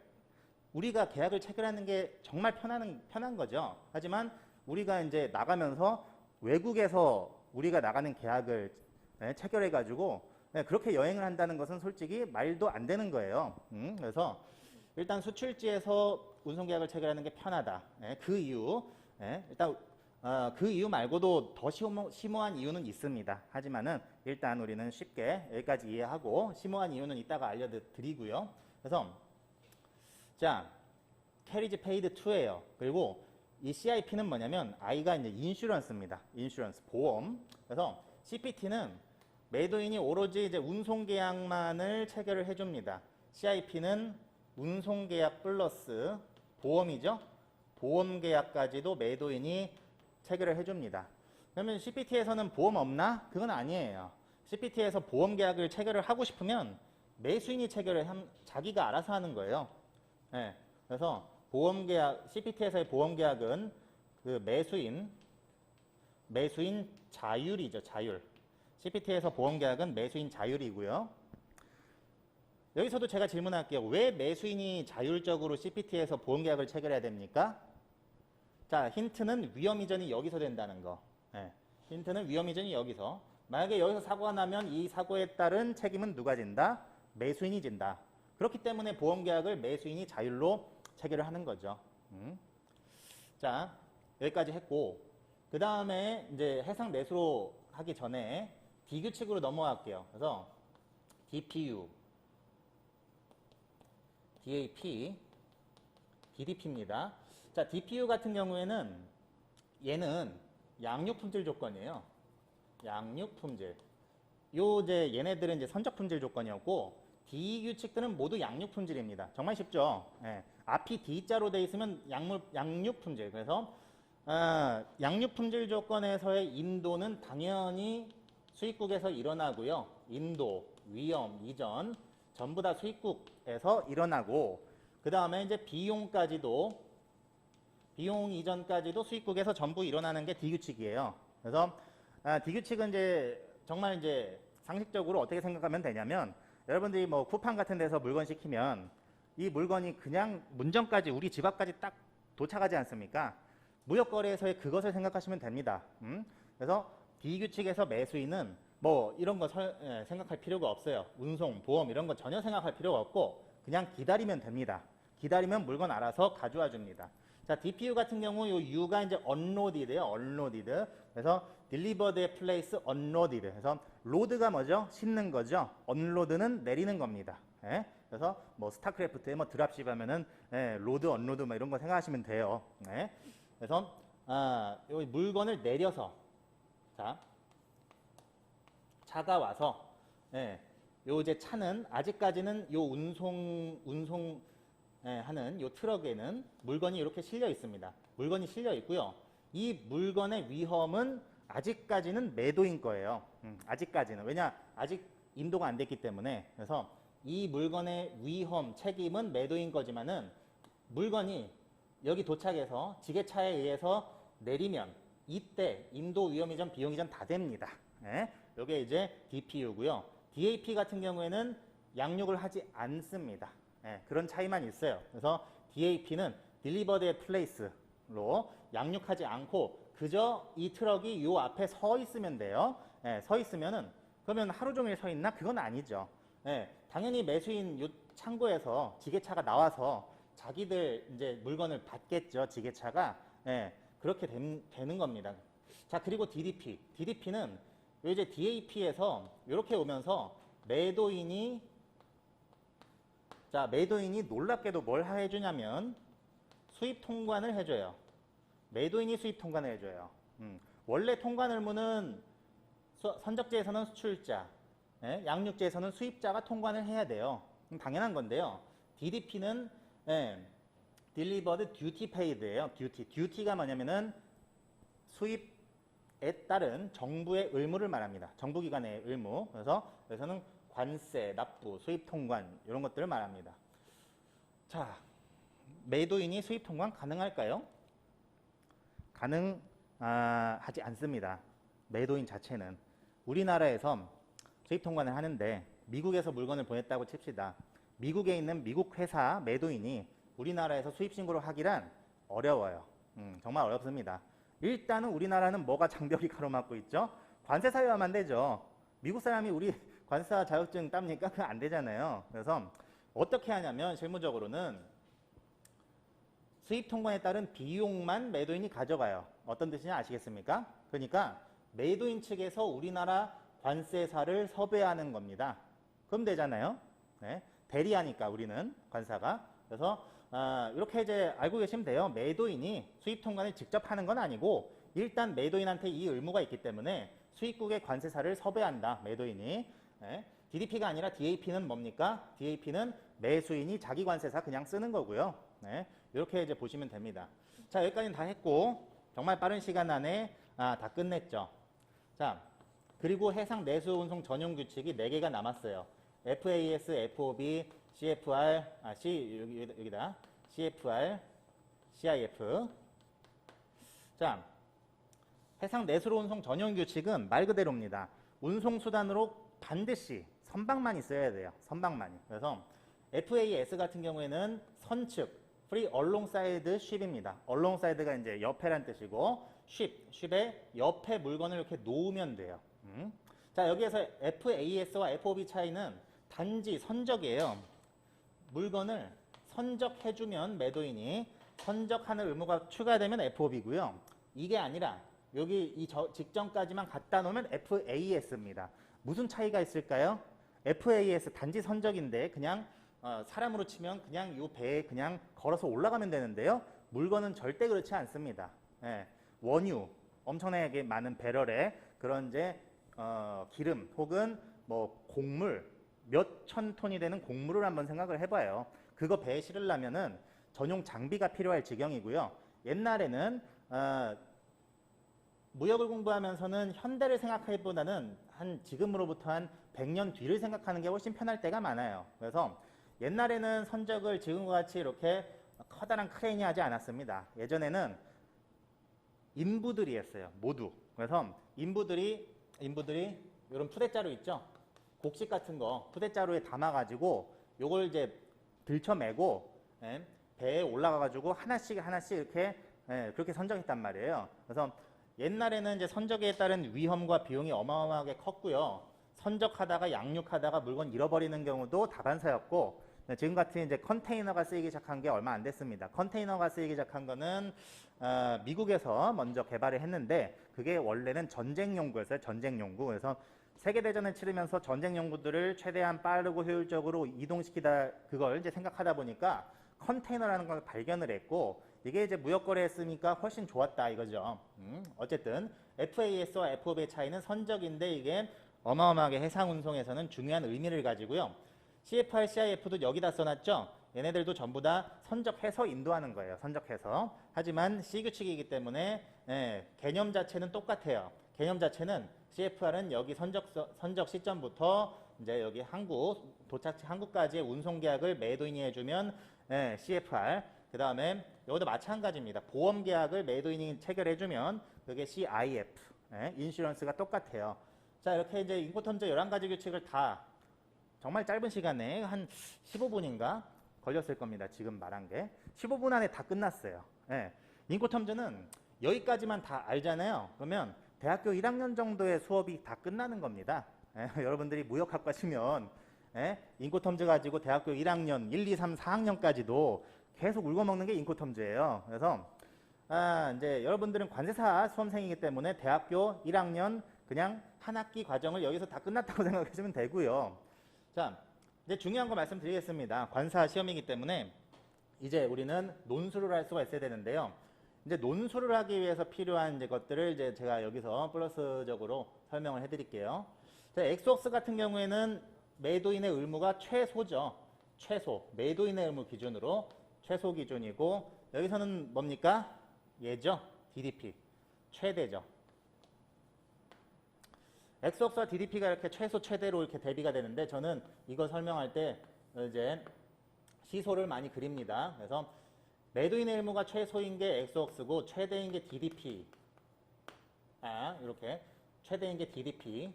우리가 계약을 체결하는 게 정말 편한 거죠. 하지만 우리가 이제 나가면서 외국에서 우리가 나가는 계약을 체결해 가지고 그렇게 여행을 한다는 것은 솔직히 말도 안 되는 거예요. 그래서 일단 수출지에서 운송계약을 체결하는 게 편하다. 그 이유, 일단 그 이유 말고도 더 심오한 이유는 있습니다. 하지만은 일단 우리는 쉽게 여기까지 이해하고 심오한 이유는 이따가 알려드리고요. 그래서 자, 캐리지 페이드 2예요. 그리고 이 CIP는 뭐냐면 I가 이제 인슈런스입니다. 인슈런스 보험. 그래서 CPT는 매도인이 오로지 이제 운송 계약만을 체결을 해줍니다. CIP는 운송 계약 플러스 보험이죠. 보험 계약까지도 매도인이 체결을 해줍니다. 그러면 CPT에서는 보험 없나? 그건 아니에요. CPT에서 보험 계약을 체결을 하고 싶으면 매수인이 체결을 자기가 알아서 하는 거예요. 네, 그래서 보험 계약, CPT에서의 보험 계약은 그 매수인 자율이죠, 자율. CPT에서 보험 계약은 매수인 자율이고요. 여기서도 제가 질문할게요. 왜 매수인이 자율적으로 CPT에서 보험 계약을 체결해야 됩니까? 자, 힌트는 위험 이전이 여기서 된다는 거. 네, 힌트는 위험 이전이 여기서. 만약에 여기서 사고가 나면 이 사고에 따른 책임은 누가 진다? 매수인이 진다. 그렇기 때문에 보험 계약을 매수인이 자율로 체결을 하는 거죠. 자, 여기까지 했고, 그 다음에 이제 해상 매수로 하기 전에 D규칙으로 넘어갈게요. 그래서 DPU, DAP, DDP입니다. 자, DPU 같은 경우에는 얘는 양육품질 조건이에요. 양육품질. 이제 얘네들은 이제 선적품질 조건이었고, D 규칙들은 모두 양육품질입니다. 정말 쉽죠? 예. 앞이 D자로 돼 있으면 양육품질. 그래서 양육품질 조건에서의 인도는 당연히 수입국에서 일어나고요. 인도, 위험, 이전 전부 다 수입국에서 일어나고, 그 다음에 이제 비용 이전까지도 수입국에서 전부 일어나는 게 D 규칙이에요. 그래서 D 규칙은 이제 정말 이제 상식적으로 어떻게 생각하면 되냐면, 여러분들이 뭐 쿠팡 같은 데서 물건 시키면 이 물건이 그냥 문정까지 우리 집 앞까지 딱 도착하지 않습니까? 무역거래에서의 그것을 생각하시면 됩니다. 그래서 비규칙에서 매수인은 뭐 이런 거 생각할 필요가 없어요. 운송, 보험 이런 거 전혀 생각할 필요가 없고 그냥 기다리면 됩니다. 기다리면 물건 알아서 가져와 줍니다. 자, DPU 같은 경우 요 U가 이제 unloaded예요. unloaded. 그래서 delivered place unloaded. 그래서 load가 뭐죠? 싣는 거죠. unload는 내리는 겁니다. 예? 그래서 뭐 스타크래프트에 뭐 드랍십 하면은 로드, 언로드 뭐 이런 거 생각하시면 돼요. 예? 그래서 요 물건을 내려서 자, 차가 와서 요 이제 차는 아직까지는 요 운송 하는 요 트럭에는 물건이 이렇게 실려 있습니다. 물건이 실려 있고요. 이 물건의 위험은 아직까지는 매도인 거예요. 아직까지는. 왜냐? 아직 인도가 안 됐기 때문에. 그래서 이 물건의 위험, 책임은 매도인 거지만은 물건이 여기 도착해서 지게차에 의해서 내리면 이때 인도 위험 이전, 비용 이전 다 됩니다. 이게 이제 DPU고요. DAP 같은 경우에는 양육을 하지 않습니다. 그런 차이만 있어요. 그래서 DAP는 Delivered Place로 양육하지 않고 그저 이 트럭이 요 앞에 서 있으면 돼요. 서 있으면은 그러면 하루 종일 서 있나? 그건 아니죠. 당연히 매수인 요 창고에서 지게차가 나와서 자기들 이제 물건을 받겠죠. 지게차가. 그렇게 되는 겁니다. 자, 그리고 DDP. DDP는 이제 DAP에서 이렇게 오면서 매도인이 놀랍게도 뭘 해주냐면 수입 통관을 해줘요. 매도인이 수입 통관을 해줘요. 원래 통관 의무는 선적지에서는 수출자, 양육지에서는 수입자가 통관을 해야 돼요. 당연한 건데요. DDP는 Delivered Duty Paid예요. Duty가 뭐냐면은 수입에 따른 정부의 의무를 말합니다. 정부기관의 의무. 그래서 여기서는 관세, 납부, 수입 통관 이런 것들을 말합니다. 자, 매도인이 수입 통관 가능할까요? 가능하지 않습니다. 매도인 자체는. 우리나라에서 수입 통관을 하는데 미국에서 물건을 보냈다고 칩시다. 미국에 있는 미국 회사 매도인이 우리나라에서 수입 신고를 하기란 어려워요. 정말 어렵습니다. 일단은 우리나라는 뭐가 장벽이 가로막고 있죠? 관세 사유화면 안 되죠. 미국 사람이 우리 관세사 자격증 땁니까? 그거 안 되잖아요. 그래서 어떻게 하냐면 실무적으로는 수입 통관에 따른 비용만 매도인이 가져가요. 어떤 뜻인지 아시겠습니까? 그러니까 매도인 측에서 우리나라 관세사를 섭외하는 겁니다. 그럼 되잖아요. 네. 대리하니까 우리는 관사가. 그래서 이렇게 이제 알고 계시면 돼요. 매도인이 수입 통관을 직접 하는 건 아니고 일단 매도인한테 이 의무가 있기 때문에 수입국의 관세사를 섭외한다. 매도인이. 네. DDP가 아니라 DAP는 뭡니까? DAP는 매수인이 자기 관세사 그냥 쓰는 거고요. 네. 이렇게 이제 보시면 됩니다. 자, 여기까지는 다 했고 정말 빠른 시간 안에 다 끝냈죠. 자, 그리고 해상 내수 운송 전용 규칙이 4개가 남았어요. FAS, FOB, CFR, 여기다. CFR, CIF. 자, 해상 내수로 운송 전용 규칙은 말 그대로입니다. 운송 수단으로 반드시 선박만 있어야 돼요. 선박만이. 그래서 FAS 같은 경우에는 선측, Free Alongside Ship입니다. Alongside가 이제 옆에란 뜻이고, ship의 옆에 물건을 이렇게 놓으면 돼요. 자, 여기에서 FAS와 FOB 차이는 단지 선적이에요. 물건을 선적해주면 매도인이 선적하는 의무가 추가되면 FOB고요. 이게 아니라 여기 이 직전까지만 갖다 놓으면 FAS입니다. 무슨 차이가 있을까요? FAS 단지 선적인데 그냥 사람으로 치면 그냥 이 배에 그냥 걸어서 올라가면 되는데요. 물건은 절대 그렇지 않습니다. 예, 원유, 엄청나게 많은 배럴에 그런 이제 기름 혹은 뭐 곡물 몇 천 톤이 되는 곡물을 한번 생각을 해봐요. 그거 배에 실으려면은 전용 장비가 필요할 지경이고요. 옛날에는 무역을 공부하면서는 현대를 생각하기보다는 지금으로부터 한 100년 뒤를 생각하는 게 훨씬 편할 때가 많아요. 그래서 옛날에는 선적을 지금과 같이 이렇게 커다란 크레인이 하지 않았습니다. 예전에는 인부들이 했어요. 모두. 그래서 인부들이 이런 푸대자루 있죠? 곡식 같은 거 푸대자루에 담아가지고 요걸 이제 들쳐매고 배에 올라가가지고 하나씩 이렇게 그렇게 선적했단 말이에요. 그래서 옛날에는 이제 선적에 따른 위험과 비용이 어마어마하게 컸고요. 선적하다가 양육하다가 물건 잃어버리는 경우도 다반사였고, 지금 같은 이제 컨테이너가 쓰이기 시작한 게 얼마 안 됐습니다. 컨테이너가 쓰이기 시작한 거는 미국에서 먼저 개발을 했는데 그게 원래는 전쟁 용구였어요. 전쟁 용구. 그래서 세계대전을 치르면서 전쟁 용구들을 최대한 빠르고 효율적으로 이동시키다 그걸 이제 생각하다 보니까 컨테이너라는 걸 발견을 했고 이게 이제 무역거래 했으니까 훨씬 좋았다 이거죠. 어쨌든 FAS와 FOB의 차이는 선적인데 이게 어마어마하게 해상 운송에서는 중요한 의미를 가지고요. CFR, CIF도 여기다 써놨죠. 얘네들도 전부 다 선적해서 인도하는 거예요. 선적해서. 하지만 C 규칙이기 때문에 개념 자체는 똑같아요. 개념 자체는 CFR은 여기 선적 시점부터 이제 여기 도착지 한국까지의 운송 계약을 매도인이 해주면 CFR. 그 다음에 여기도 마찬가지입니다. 보험 계약을 매도인이 체결해주면 그게 CIF. 인슈런스가 똑같아요. 자, 이렇게 이제 인코텀즈 11가지 규칙을 다 정말 짧은 시간에 한 15분인가 걸렸을 겁니다. 지금 말한 게. 15분 안에 다 끝났어요. 인코텀즈는 여기까지만 다 알잖아요. 그러면 대학교 1학년 정도의 수업이 다 끝나는 겁니다. 여러분들이 무역학과시면 인코텀즈 가지고 대학교 1학년, 1, 2, 3, 4학년까지도 계속 울고먹는 게 인코텀즈예요. 그래서 이제 여러분들은 관세사 수험생이기 때문에 대학교 1학년 그냥 한 학기 과정을 여기서 다 끝났다고 생각하시면 되고요. 자, 이제 중요한 거 말씀드리겠습니다. 관사 시험이기 때문에 이제 우리는 논술을 할 수가 있어야 되는데요. 이제 논술을 하기 위해서 필요한 이제 것들을 이제 제가 여기서 플러스적으로 설명을 해드릴게요. 자, 엑소스 같은 경우에는 매도인의 의무가 최소죠. 최소. 매도인의 의무 기준으로 최소 기준이고 여기서는 뭡니까? 얘죠. DDP. 최대죠. 엑소스와 DDP가 이렇게 최소 최대로 이렇게 대비가 되는데 저는 이거 설명할 때 이제 시소를 많이 그립니다. 그래서 매도인의 의무가 최소인 게 엑소스고 최대인 게 DDP. 이렇게 최대인 게 DDP.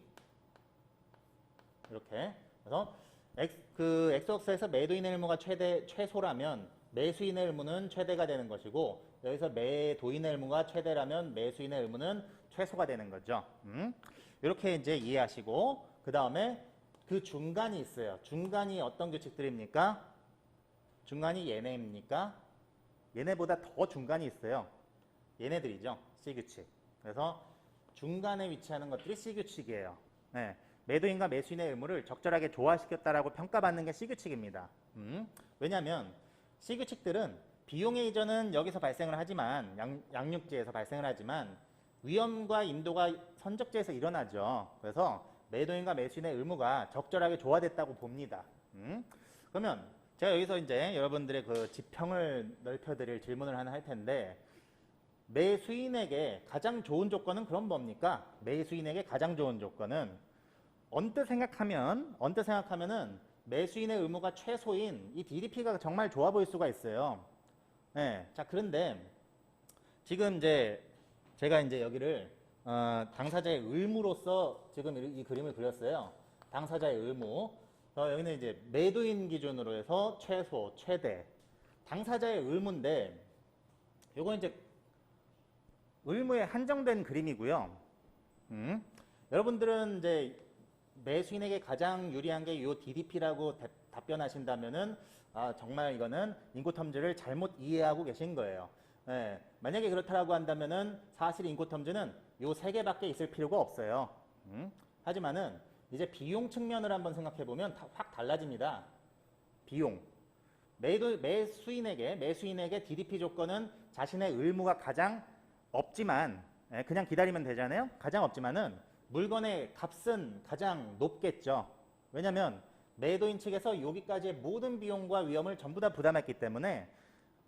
이렇게. 그래서 X옥수에서 매도인의 의무가 최소라면 매수인의 의무는 최대가 되는 것이고, 여기서 매도인의 의무가 최대라면 매수인의 의무는 최소가 되는 거죠. 이렇게 이제 이해하시고, 그 다음에 그 중간이 있어요. 중간이 어떤 규칙들입니까? 중간이 얘네입니까? 얘네보다 더 중간이 있어요. 얘네들이죠. C규칙. 그래서 중간에 위치하는 것들이 C규칙이에요. 네. 매도인과 매수인의 의무를 적절하게 조화시켰다라고 평가받는 게 C규칙입니다. 왜냐하면 C규칙들은 비용의 이전은 여기서 발생을 하지만 양육지에서 발생을 하지만 위험과 인도가 선적지에서 일어나죠. 그래서 매도인과 매수인의 의무가 적절하게 조화됐다고 봅니다. 그러면 제가 여기서 이제 여러분들의 그 지평을 넓혀드릴 질문을 하나 할 텐데, 매수인에게 가장 좋은 조건은 그럼 뭡니까? 매수인에게 가장 좋은 조건은 언뜻 생각하면은 매수인의 의무가 최소인 이 DDP가 정말 좋아 보일 수가 있어요. 네. 자, 그런데 지금 이제 제가 이제 여기를 당사자의 의무로서 지금 이 그림을 그렸어요. 당사자의 의무. 여기는 이제 매도인 기준으로 해서 최소, 최대. 당사자의 의무인데, 요건 이제 의무에 한정된 그림이고요. 여러분들은 이제 매수인에게 가장 유리한 게 요 DDP라고 답변하신다면은 정말 이거는 인코텀즈를 잘못 이해하고 계신 거예요. 네, 만약에 그렇다라고 한다면은 사실 인코텀즈는 요 세 개밖에 있을 필요가 없어요. 하지만은 이제 비용 측면을 한번 생각해 보면 확 달라집니다. 비용. 매수인에게 DDP 조건은 자신의 의무가 가장 없지만, 그냥 기다리면 되잖아요. 가장 없지만은 물건의 값은 가장 높겠죠. 왜냐하면 매도인 측에서 여기까지의 모든 비용과 위험을 전부 다 부담했기 때문에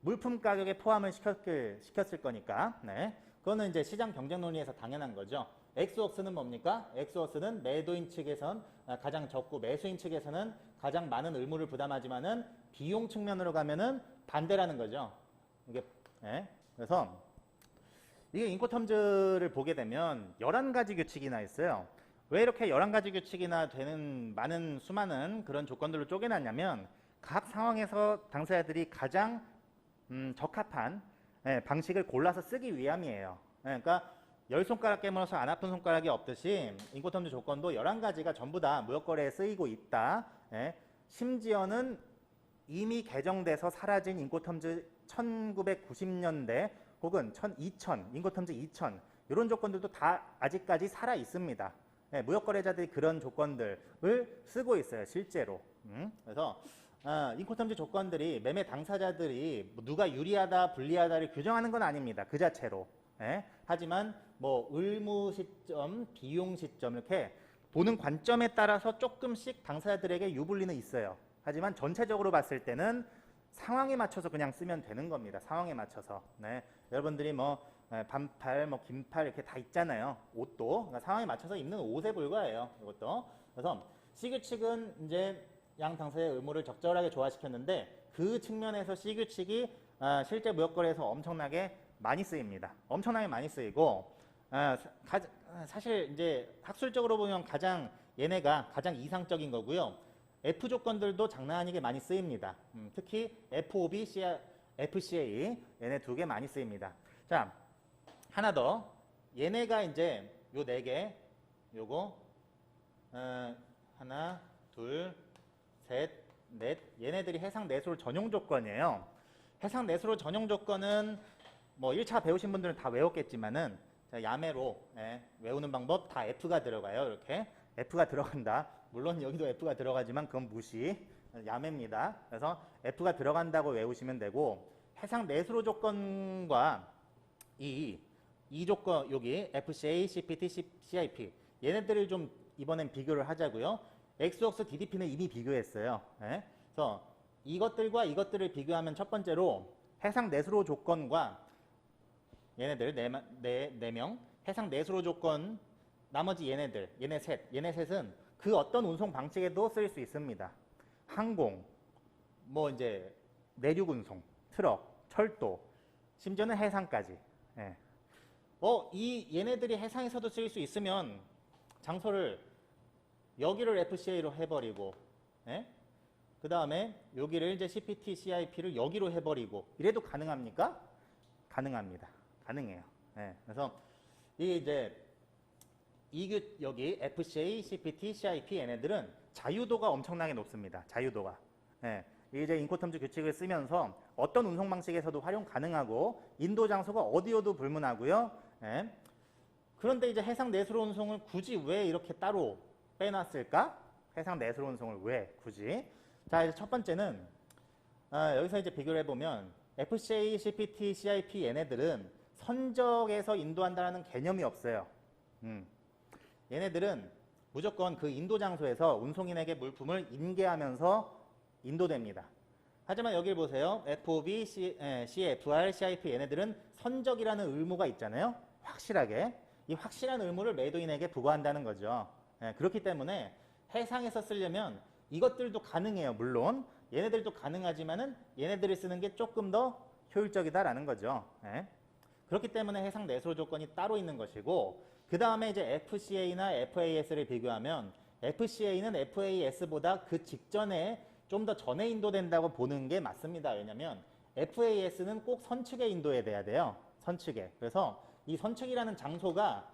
물품 가격에 포함을 시켰을 거니까. 네. 그거는 이제 시장 경쟁 논리에서 당연한 거죠. 엑스웍스는 뭡니까? 엑스웍스는 매도인 측에선 가장 적고 매수인 측에서는 가장 많은 의무를 부담하지만은 비용 측면으로 가면은 반대라는 거죠. 이게, 네. 그래서 이게 인코텀즈를 보게 되면 11가지 규칙이나 있어요. 왜 이렇게 11가지 규칙이나 되는 수많은 그런 조건들로 쪼개놨냐면 각 상황에서 당사자들이 가장 적합한 방식을 골라서 쓰기 위함이에요. 그러니까 10손가락 깨물어서 안 아픈 손가락이 없듯이 인코텀즈 조건도 11가지가 전부 다 무역거래에 쓰이고 있다. 심지어는 이미 개정돼서 사라진 인코텀즈 1990년대 혹은 2000, 인코텀즈 2000 이런 조건들도 다 아직까지 살아 있습니다. 무역거래자들이 그런 조건들을 쓰고 있어요, 실제로. 그래서 인코텀즈 조건들이 매매 당사자들이 누가 유리하다, 불리하다를 규정하는 건 아닙니다, 그 자체로. 하지만 뭐 의무 시점, 비용 시점 이렇게 보는 관점에 따라서 조금씩 당사자들에게 유불리는 있어요. 하지만 전체적으로 봤을 때는 상황에 맞춰서 그냥 쓰면 되는 겁니다. 상황에 맞춰서. 네. 여러분들이 뭐 반팔, 뭐 긴팔 이렇게 다 있잖아요. 옷도. 그러니까 상황에 맞춰서 입는 옷에 불과해요. 이것도. 그래서 C규칙은 이제 양 당사자의 의무를 적절하게 조화시켰는데 그 측면에서 C규칙이 실제 무역거래에서 엄청나게 많이 쓰입니다. 엄청나게 많이 쓰이고 사실 이제 학술적으로 보면 얘네가 가장 이상적인 거고요. F 조건들도 장난 아니게 많이 쓰입니다. 특히 FOB, FCA 얘네 두 개 많이 쓰입니다. 자, 하나 더. 얘네가 이제 요 네 개, 요거 하나, 둘, 셋, 넷. 얘네들이 해상 내수로 전용 조건이에요. 해상 내수로 전용 조건은 뭐 1차 배우신 분들은 다 외웠겠지만은 야매로 외우는 방법 다 F가 들어가요. 이렇게 F가 들어간다. 물론 여기도 F가 들어가지만 그건 무시. 야매입니다. 그래서 F가 들어간다고 외우시면 되고, 해상 내수로 조건과 이 조건 여기 FCA, CPT, CIP 얘네들을 좀 이번엔 비교를 하자고요. 엑스웍스 DDP는 이미 비교했어요. 그래서 이것들과 이것들을 비교하면 첫 번째로 해상 내수로 조건과 얘네들 네 명 해상 내수로 조건, 나머지 얘네 셋은 그 어떤 운송 방식에도 쓸 수 있습니다. 항공, 뭐 이제 내륙 운송, 트럭, 철도, 심지어는 해상까지. 얘네들이 해상에서도 쓰일 수 있으면 장소를 여기를 FCA로 해버리고, 예? 그 다음에 여기를 이제 CPT, CIP를 여기로 해버리고 이래도 가능합니까? 가능합니다. 가능해요. 예. 그래서 여기 FCA, CPT, CIP 얘네들은 자유도가 엄청나게 높습니다. 자유도가. 예. 이제 인코텀즈 규칙을 쓰면서 어떤 운송 방식에서도 활용 가능하고 인도 장소가 어디여도 불문하고요. 예. 그런데 이제 해상 내수로 운송을 굳이 왜 이렇게 따로 빼놨을까? 해상 내수로 운송을 왜 굳이? 자, 이제 첫 번째는 여기서 이제 비교를 해보면 FCA, CPT, CIP 얘네들은 선적에서 인도한다는 개념이 없어요. 얘네들은 무조건 그 인도 장소에서 운송인에게 물품을 인계하면서 인도됩니다. 하지만 여기 보세요. FOB, CFR, CIP 얘네들은 선적이라는 의무가 있잖아요. 확실하게. 이 확실한 의무를 매도인에게 부과한다는 거죠. 그렇기 때문에 해상에서 쓰려면 이것들도 가능해요. 물론 얘네들도 가능하지만은 얘네들이 쓰는 게 조금 더 효율적이다라는 거죠. 그렇기 때문에 해상 내수 조건이 따로 있는 것이고, 그 다음에 이제 FCA나 FAS를 비교하면 FCA는 FAS보다 그 직전에 좀 더 전에 인도된다고 보는 게 맞습니다. 왜냐하면 FAS는 꼭 선측에 인도해야 돼요. 선측에. 그래서 이 선측이라는 장소가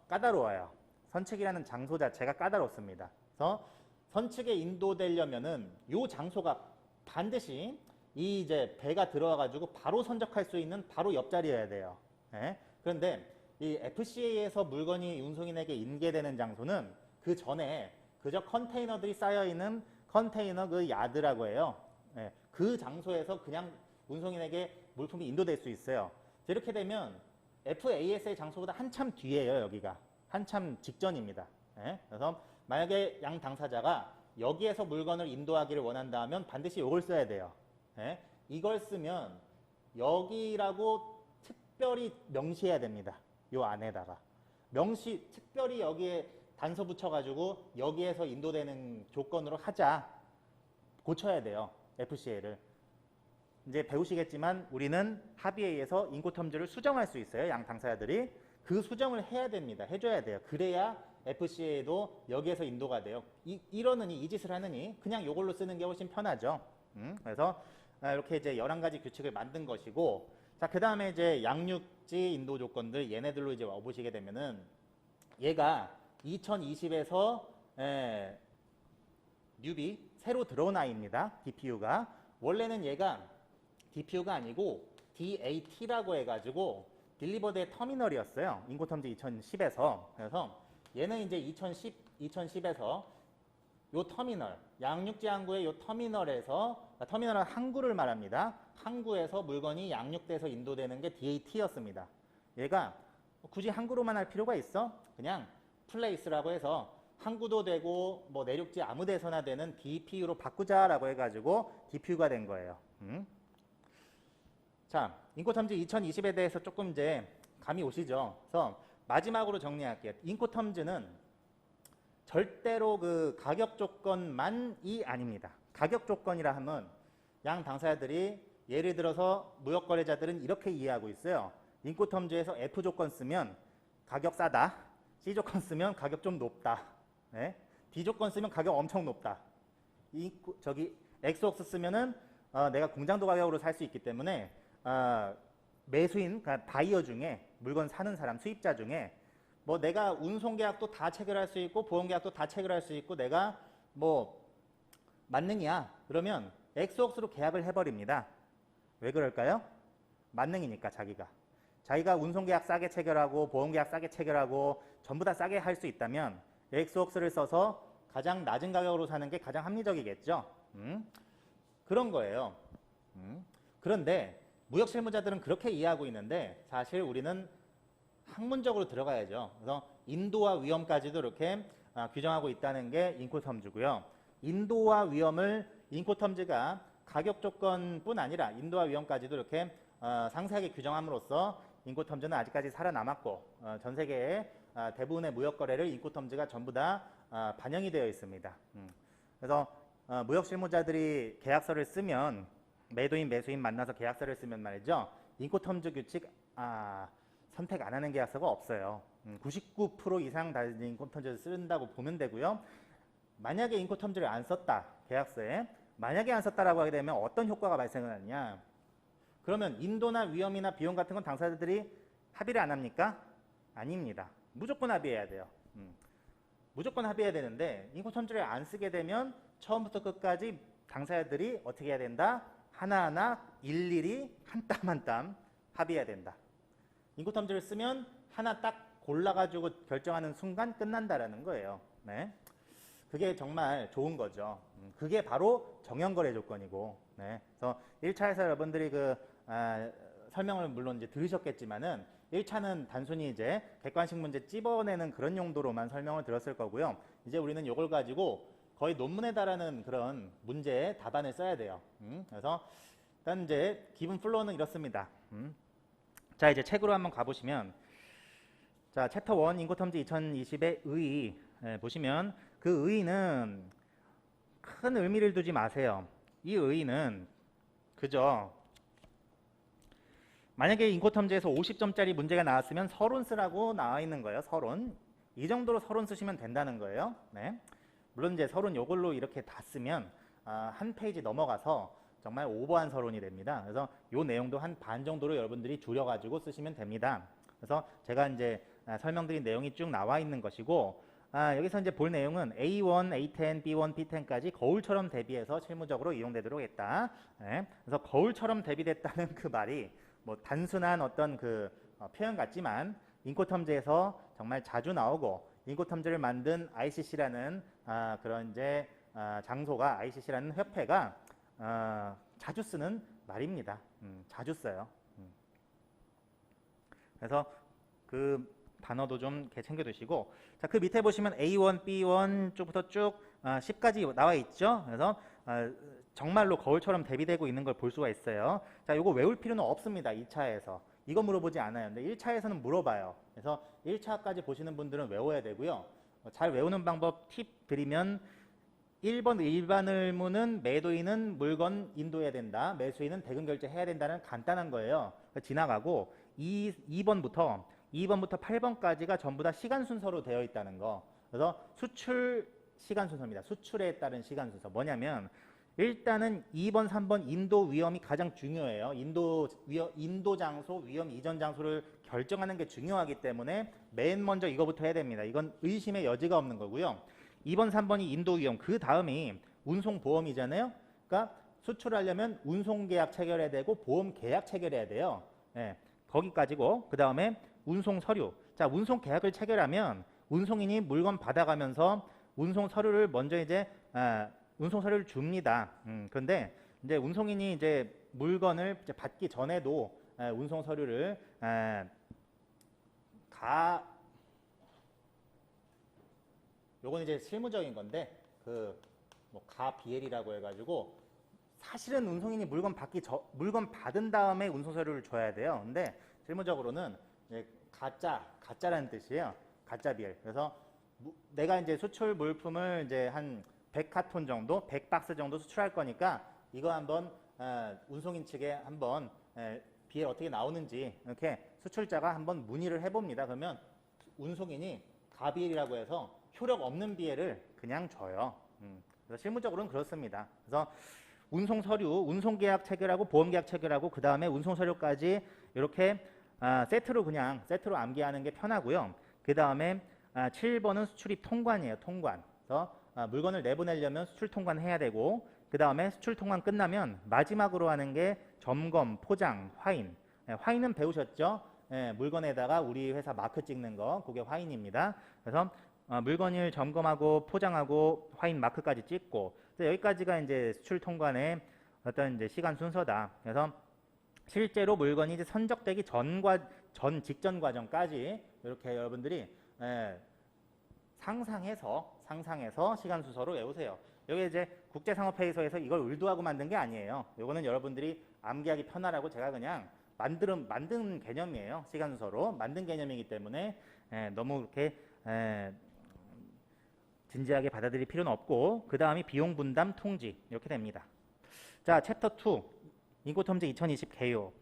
까다로워요. 선측이라는 장소 자체가 까다롭습니다. 그래서 선측에 인도되려면은 이 장소가 반드시 이 이제 배가 들어와가지고 바로 선적할 수 있는 바로 옆자리여야 돼요. 그런데 이 FCA에서 물건이 운송인에게 인계되는 장소는 그 전에 그저 컨테이너들이 쌓여 있는 컨테이너 그 야드라고 해요. 그 장소에서 그냥 운송인에게 물품이 인도될 수 있어요. 이렇게 되면 FAS의 장소보다 한참 뒤에요. 여기가 한참 직전입니다. 그래서 만약에 양 당사자가 여기에서 물건을 인도하기를 원한다면 반드시 이걸 써야 돼요. 이걸 쓰면 여기라고 특별히 명시해야 됩니다. 요 안에다가 특별히 여기에 단서 붙여가지고 여기에서 인도되는 조건으로 하자. 고쳐야 돼요. FCA를. 이제 배우시겠지만 우리는 합의에 의해서 인코텀즈를 수정할 수 있어요. 양 당사자들이. 그 수정을 해야 됩니다. 해줘야 돼요. 그래야 FCA도 여기에서 인도가 돼요. 이러느니 이 짓을 하느니 그냥 이걸로 쓰는 게 훨씬 편하죠. 그래서 이렇게 이제 11가지 규칙을 만든 것이고, 자, 그 다음에 이제 양육지 인도 조건들 얘네들로 이제 와보시게 되면은 얘가 2020에서 뉴비 새로 들어온 아이입니다. DPU가. 원래는 얘가 DPU가 아니고 DAT라고 해가지고 딜리버드의 터미널이었어요. 인코텀즈 2010에서. 그래서 얘는 이제 2010에서 요 터미널, 양육지 항구의 요 터미널에서, 터미널은 항구를 말합니다. 항구에서 물건이 양육돼서 인도되는 게 DAT였습니다. 얘가 굳이 항구로만 할 필요가 있어? 그냥 플레이스라고 해서 항구도 되고 뭐 내륙지 아무 데서나 되는 DPU로 바꾸자라고 해가지고 DPU가 된 거예요. 자, 인코텀즈 2020에 대해서 조금 이제 감이 오시죠? 그래서 마지막으로 정리할게요. 인코텀즈는 절대로 그 가격 조건만이 아닙니다. 가격 조건이라 하면 양 당사자들이 예를 들어서 무역 거래자들은 이렇게 이해하고 있어요. 인코텀즈에서 F 조건 쓰면 가격 싸다. C 조건 쓰면 가격 좀 높다. D 조건 쓰면 가격 엄청 높다. 엑소옥스 쓰면은 내가 공장도 가격으로 살 수 있기 때문에 매수인, 그러니까 바이어 중에 물건 사는 사람, 수입자 중에 뭐 내가 운송 계약도 다 체결할 수 있고 보험 계약도 다 체결할 수 있고 내가 뭐 만능이야. 그러면 엑소옥스로 계약을 해버립니다. 왜 그럴까요? 만능이니까 자기가 운송 계약 싸게 체결하고 보험 계약 싸게 체결하고 전부 다 싸게 할 수 있다면 엑소옥스를 써서 가장 낮은 가격으로 사는 게 가장 합리적이겠죠. 그런 거예요. 그런데 무역 실무자들은 그렇게 이해하고 있는데 사실 우리는 학문적으로 들어가야죠. 그래서 인도와 위험까지도 이렇게 규정하고 있다는 게 인코텀즈고요. 인도와 위험을 인코텀즈가 가격 조건뿐 아니라 인도와 위험까지도 이렇게 상세하게 규정함으로써 인코텀즈는 아직까지 살아남았고 전 세계의 대부분의 무역 거래를 인코텀즈가 전부 다 반영이 되어 있습니다. 그래서 무역 실무자들이 계약서를 쓰면 매도인 매수인 만나서 계약서를 쓰면 말이죠. 인코텀즈 규칙 선택 안 하는 계약서가 없어요. 99% 이상 다 인코텀즈를 쓴다고 보면 되고요. 만약에 인코텀즈를 안 썼다, 계약서에 만약에 안 썼다라고 하게 되면 어떤 효과가 발생을 하느냐. 그러면 인도나 위험이나 비용 같은 건 당사자들이 합의를 안 합니까? 아닙니다. 무조건 합의해야 돼요. 무조건 합의해야 되는데 인코텀즈를 안 쓰게 되면 처음부터 끝까지 당사자들이 어떻게 해야 된다? 하나하나 일일이 한 땀 한 땀 합의해야 된다. 인코텀즈를 쓰면 하나 딱 골라가지고 결정하는 순간 끝난다라는 거예요. 네. 그게 정말 좋은 거죠. 그게 바로 정형거래 조건이고. 네. 그래서 1차에서 여러분들이 설명을 물론 이제 들으셨겠지만은 1차는 단순히 이제 객관식 문제 찝어내는 그런 용도로만 설명을 들었을 거고요. 이제 우리는 이걸 가지고 거의 논문에 달하는 그런 문제의 답안을 써야 돼요. 그래서 일단 이제 기본 플로우는 이렇습니다. 자, 이제 책으로 한번 가보시면, 자, 챕터 1 인코텀즈 2020의 의의 보시면 그 의의는 큰 의미를 두지 마세요. 이 의의는 그저 만약에 인코텀즈에서 50점짜리 문제가 나왔으면 서론 쓰라고 나와 있는 거예요. 서론. 이 정도로 서론 쓰시면 된다는 거예요. 네. 물론 이제 서론 요걸로 이렇게 다 쓰면 한 페이지 넘어가서 정말 오버한 서론이 됩니다. 그래서 요 내용도 한 반 정도로 여러분들이 줄여가지고 쓰시면 됩니다. 그래서 제가 이제 설명드린 내용이 쭉 나와 있는 것이고, 여기서 이제 볼 내용은 A1, A10, B1, B10까지 거울처럼 대비해서 실무적으로 이용되도록 했다. 네. 그래서 거울처럼 대비됐다는 그 말이 뭐 단순한 어떤 표현 같지만 인코텀즈에서 정말 자주 나오고 인코텀즈를 만든 ICC라는 그런 이제 장소가 ICC라는 협회가 자주 쓰는 말입니다. 자주 써요. 그래서 그 단어도 좀 이렇게 챙겨두시고, 자, 그 밑에 보시면 A1, B1 쪽부터 쭉 10까지 나와 있죠. 그래서 정말로 거울처럼 대비되고 있는 걸 볼 수가 있어요. 자, 이거 외울 필요는 없습니다. 2차에서. 이거 물어보지 않아요. 근데 1차에서는 물어봐요. 그래서 1차까지 보시는 분들은 외워야 되고요. 잘 외우는 방법 팁 드리면 1번 일반 의무는 매도인은 물건 인도해야 된다. 매수인은 대금 결제해야 된다는 간단한 거예요. 지나가고 2번부터 8번까지가 전부 다 시간 순서로 되어 있다는 거. 그래서 수출 시간 순서입니다. 수출에 따른 시간 순서. 뭐냐면 일단은 2번, 3번 인도 위험이 가장 중요해요. 인도 장소, 위험 이전 장소를 결정하는 게 중요하기 때문에 맨 먼저 이거부터 해야 됩니다. 이건 의심의 여지가 없는 거고요. 2번, 3번이 인도 위험, 그 다음이 운송 보험이잖아요. 그러니까 수출하려면 운송 계약 체결해야 되고 보험 계약 체결해야 돼요. 네, 거기까지고, 그 다음에 운송 서류. 자, 운송 계약을 체결하면 운송인이 물건 받아가면서 운송 서류를 먼저 이제 운송 서류를 줍니다. 그런데 이제 운송인이 이제 물건을 이제 받기 전에도 운송 서류를 요건 이제 실무적인 건데 가비엘이라고 해가지고 사실은 운송인이 물건 받은 다음에 운송 서류를 줘야 돼요. 근데 실무적으로는 이제 가짜라는 뜻이에요. 가짜 비엘. 그래서 내가 이제 수출 물품을 이제 한 100카톤 정도, 100박스 정도 수출할 거니까 이거 한번 운송인 측에 한번 비엘 어떻게 나오는지 이렇게 수출자가 한번 문의를 해봅니다. 그러면 운송인이 가비엘이라고 해서 효력 없는 비엘을 그냥 줘요. 그래서 실무적으로는 그렇습니다. 그래서 운송 서류, 운송 계약 체결하고 보험 계약 체결하고 그 다음에 운송 서류까지 이렇게 세트로 암기하는 게 편하고요. 그 다음에 7번은 수출입 통관이에요. 통관. 그래서 물건을 내보내려면 수출 통관해야 되고, 그 다음에 수출 통관 끝나면 마지막으로 하는 게 점검, 포장, 화인. 화인은 배우셨죠? 물건에다가 우리 회사 마크 찍는 거, 그게 화인입니다. 그래서 물건을 점검하고 포장하고 화인 마크까지 찍고, 여기까지가 이제 수출 통관의 어떤 이제 시간 순서다. 그래서 실제로 물건이 이제 선적되기 직전 과정까지 이렇게 여러분들이 상상해서 시간 순서로 외우세요. 여기 이제 국제상업회의소에서 이걸 의도하고 만든 게 아니에요. 이거는 여러분들이 암기하기 편하라고 제가 그냥 만든 개념이에요. 시간 순서로 만든 개념이기 때문에 너무 그렇게 진지하게 받아들일 필요는 없고, 그 다음이 비용 분담 통지 이렇게 됩니다. 자, 챕터 2 인코텀즈 2020 개요.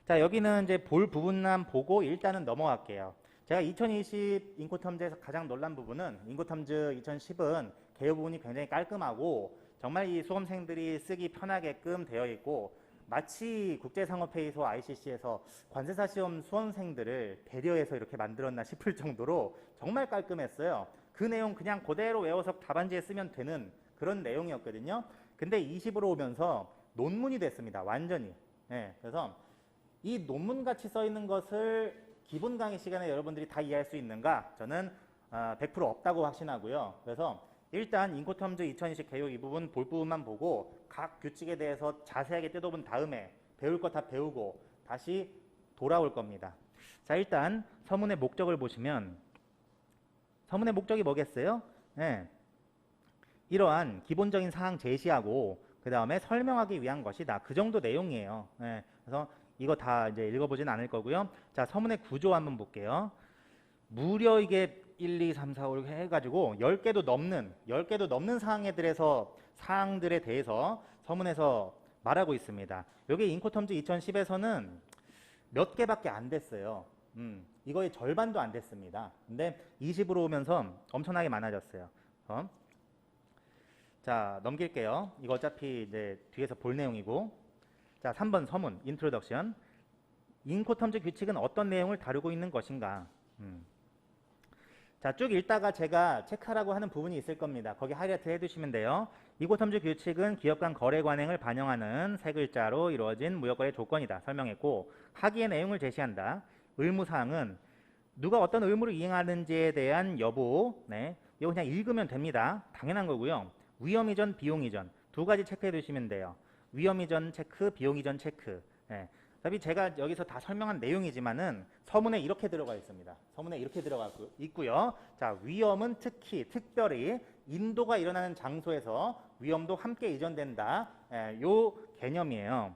자, 여기는 이제 볼 부분만 보고 일단은 넘어갈게요. 제가 2020 인코텀즈에서 가장 놀란 부분은 인코텀즈 2010은 개요 부분이 굉장히 깔끔하고 정말 이 수험생들이 쓰기 편하게끔 되어 있고 마치 국제상업회의소 ICC에서 관세사 시험 수험생들을 배려해서 이렇게 만들었나 싶을 정도로 정말 깔끔했어요. 그 내용 그냥 그대로 외워서 답안지에 쓰면 되는 그런 내용이었거든요. 근데 20으로 오면서 논문이 됐습니다. 완전히. 네, 그래서 이 논문같이 써 있는 것을 기본 강의 시간에 여러분들이 다 이해할 수 있는가? 저는 100% 없다고 확신하고요. 그래서 일단 인코텀즈 2020 개요 이 부분 볼 부분만 보고 각 규칙에 대해서 자세하게 뜯어본 다음에 배울 거 다 배우고 다시 돌아올 겁니다. 자, 일단 서문의 목적을 보시면 서문의 목적이 뭐겠어요? 네. 이러한 기본적인 사항 제시하고 그 다음에 설명하기 위한 것이다. 그 정도 내용이에요. 네. 그래서 이거 다 이제 읽어보진 않을 거고요. 자, 서문의 구조 한번 볼게요. 무려 이게 1, 2, 3, 4, 5 이렇게 해가지고 10개도 넘는 사항들에 대해서 서문에서 말하고 있습니다. 여기 인코텀즈 2010에서는 몇 개밖에 안 됐어요. 이거의 절반도 안 됐습니다. 근데 20으로 오면서 엄청나게 많아졌어요. 자, 넘길게요. 이거 어차피 이제 뒤에서 볼 내용이고. 자, 3번 서문, 인트로덕션. 인코텀즈 규칙은 어떤 내용을 다루고 있는 것인가? 자, 쭉 읽다가 제가 체크하라고 하는 부분이 있을 겁니다. 거기 하이라이트 해두시면 돼요. 인코텀즈 규칙은 기업 간 거래 관행을 반영하는 세 글자로 이루어진 무역거래 조건이다. 설명했고, 하기의 내용을 제시한다. 의무사항은 누가 어떤 의무를 이행하는지에 대한 여부. 네, 이거 그냥 읽으면 됩니다. 당연한 거고요. 위험 이전, 비용 이전 두 가지 체크해 두시면 돼요. 위험 이전 체크, 비용 이전 체크. 네. 어차피 제가 여기서 다 설명한 내용이지만은 서문에 이렇게 들어가 있습니다. 서문에 이렇게 들어가 있고요. 자, 위험은 특별히 인도가 일어나는 장소에서 위험도 함께 이전된다. 요 개념이에요.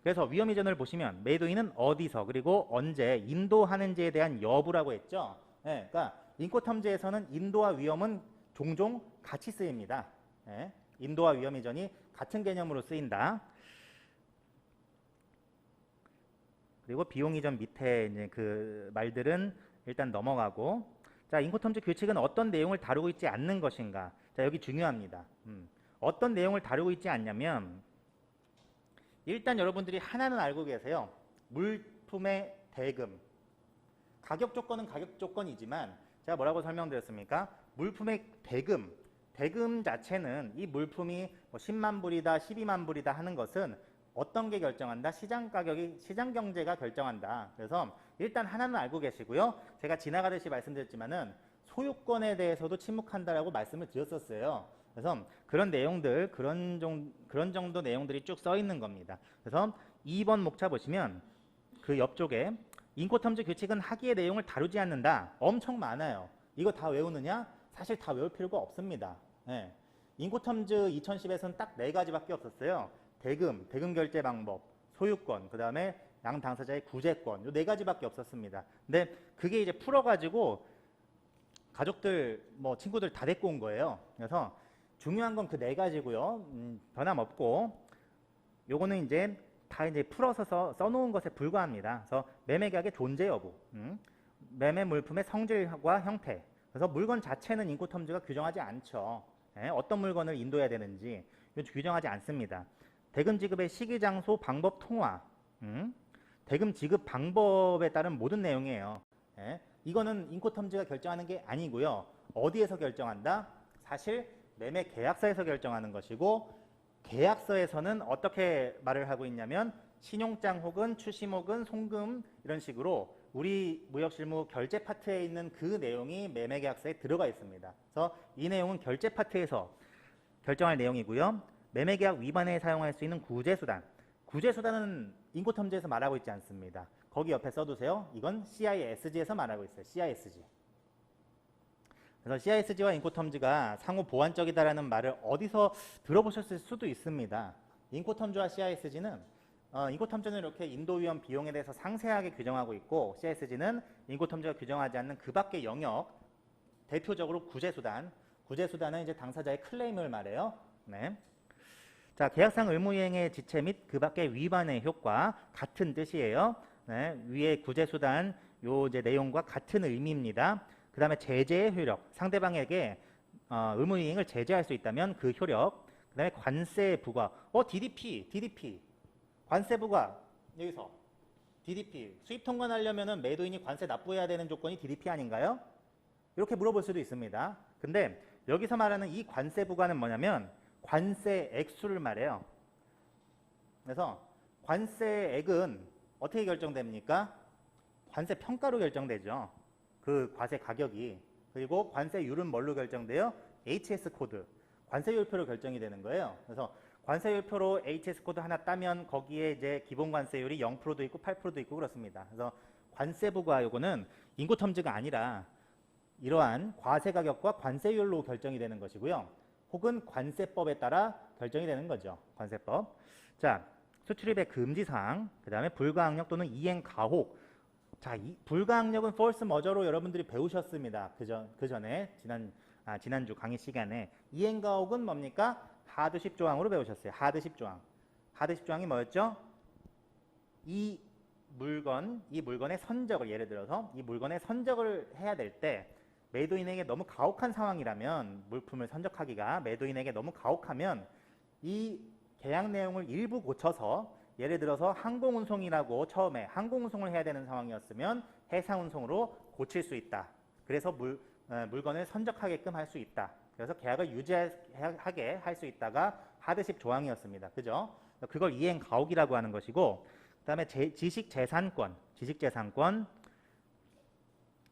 그래서 위험 이전을 보시면 매도인은 어디서 그리고 언제 인도하는지에 대한 여부라고 했죠. 그러니까 인코텀즈에서는 인도와 위험은 종종 같이 쓰입니다. 인도와 위험 이전이 같은 개념으로 쓰인다. 그리고 비용 이전 밑에 이제 그 말들은 일단 넘어가고, 자, 인코텀즈 규칙은 어떤 내용을 다루고 있지 않는 것인가? 자, 여기 중요합니다. 어떤 내용을 다루고 있지 않냐면 일단 여러분들이 하나는 알고 계세요. 물품의 대금. 가격 조건은 가격 조건이지만 제가 뭐라고 설명드렸습니까? 물품의 대금 자체는 이 물품이 뭐 10만 불이다, 12만 불이다 하는 것은 어떤 게 결정한다? 시장 가격이, 시장 경제가 결정한다. 그래서 일단 하나는 알고 계시고요. 제가 지나가듯이 말씀드렸지만은 소유권에 대해서도 침묵한다라고 말씀을 드렸었어요. 그래서 그런 내용들, 그런 정도 내용들이 쭉 써 있는 겁니다. 그래서 2번 목차 보시면 그 옆쪽에 인코텀즈 규칙은 하기의 내용을 다루지 않는다. 엄청 많아요. 이거 다 외우느냐? 사실 다 외울 필요가 없습니다. 인코텀즈 2010에서는 딱 4가지밖에 없었어요. 대금 결제 방법, 소유권, 그 다음에 양 당사자의 구제권, 요 4가지밖에 없었습니다. 근데 그게 이제 풀어가지고 가족들, 뭐 친구들 다 데리고 온 거예요. 그래서 중요한 건 그 4가지고요. 변함없고, 요거는 이제 다 이제 풀어서 써놓은 것에 불과합니다. 그래서 매매계약의 존재 여부, 매매 물품의 성질과 형태. 그래서 물건 자체는 인코텀즈가 규정하지 않죠. 어떤 물건을 인도해야 되는지 규정하지 않습니다. 대금 지급의 시기, 장소, 방법, 통화. 대금 지급 방법에 따른 모든 내용이에요. 이거는 인코텀즈가 결정하는 게 아니고요. 어디에서 결정한다? 사실 매매 계약서에서 결정하는 것이고, 계약서에서는 어떻게 말을 하고 있냐면 신용장 혹은 추심 혹은 송금 이런 식으로 우리 무역실무 결제 파트에 있는 그 내용이 매매계약서에 들어가 있습니다. 그래서 이 내용은 결제 파트에서 결정할 내용이고요. 매매계약 위반에 사용할 수 있는 구제수단. 구제수단은 인코텀즈에서 말하고 있지 않습니다. 거기 옆에 써두세요. 이건 CISG에서 말하고 있어요. CISG. 그래서 CISG와 인코텀즈가 상호 보완적이다라는 말을 어디서 들어보셨을 수도 있습니다. 인코텀즈와 CISG는 인코텀즈는 이렇게 인도 위험 비용에 대해서 상세하게 규정하고 있고, CISG는 인코텀즈가 규정하지 않는 그 밖의 영역, 대표적으로 구제수단은 이제 당사자의 클레임을 말해요. 자, 계약상 의무이행의 지체 및 그 밖의 위반의 효과 같은 뜻이에요. 네, 위의 구제수단 요 이제 내용과 같은 의미입니다. 그 다음에 제재의 효력, 상대방에게 의무이행을 제재할 수 있다면 그 효력. 그 다음에 관세 부과, DDP, 관세 부과, 여기서 DDP, 수입 통관하려면은 매도인이 관세 납부해야 되는 조건이 DDP 아닌가요? 이렇게 물어볼 수도 있습니다. 근데 여기서 말하는 이 관세 부과는 뭐냐면 관세 액수를 말해요. 그래서 관세액은 어떻게 결정됩니까? 관세 평가로 결정되죠. 그 과세 가격이. 그리고 관세율은 뭘로 결정돼요? HS 코드. 관세율표로 결정이 되는 거예요. 그래서 관세율표로 HS 코드 하나 따면 거기에 이제 기본 관세율이 0%도 있고 8%도 있고 그렇습니다. 그래서 관세 부과 요거는 인고텀즈가 아니라 이러한 과세 가격과 관세율로 결정이 되는 것이고요. 혹은 관세법에 따라 결정이 되는 거죠. 관세법. 자, 수출입의 금지사항, 그 다음에 불가항력 또는 이행 가혹. 자, 이 불가항력은 force majeure로 여러분들이 배우셨습니다. 그 전에 지난주 강의 시간에. 이행 가혹은 뭡니까? 하드십 조항으로 배우셨어요. 하드십 조항. 하드십 조항이 뭐였죠? 이 물건의 선적을, 예를 들어서 이 물건의 선적을 해야 될 때 매도인에게 너무 가혹한 상황이라면, 물품을 선적하기가 매도인에게 너무 가혹하면 이 계약 내용을 일부 고쳐서, 예를 들어서 항공운송이라고 처음에 항공운송을 해야 되는 상황이었으면 해상운송으로 고칠 수 있다. 그래서 물건을 선적하게끔 할 수 있다. 그래서 계약을 유지하게 할 수 있다가 하드십 조항이었습니다. 그죠? 그걸 이행 가혹이라고 하는 것이고, 그 다음에 지식재산권,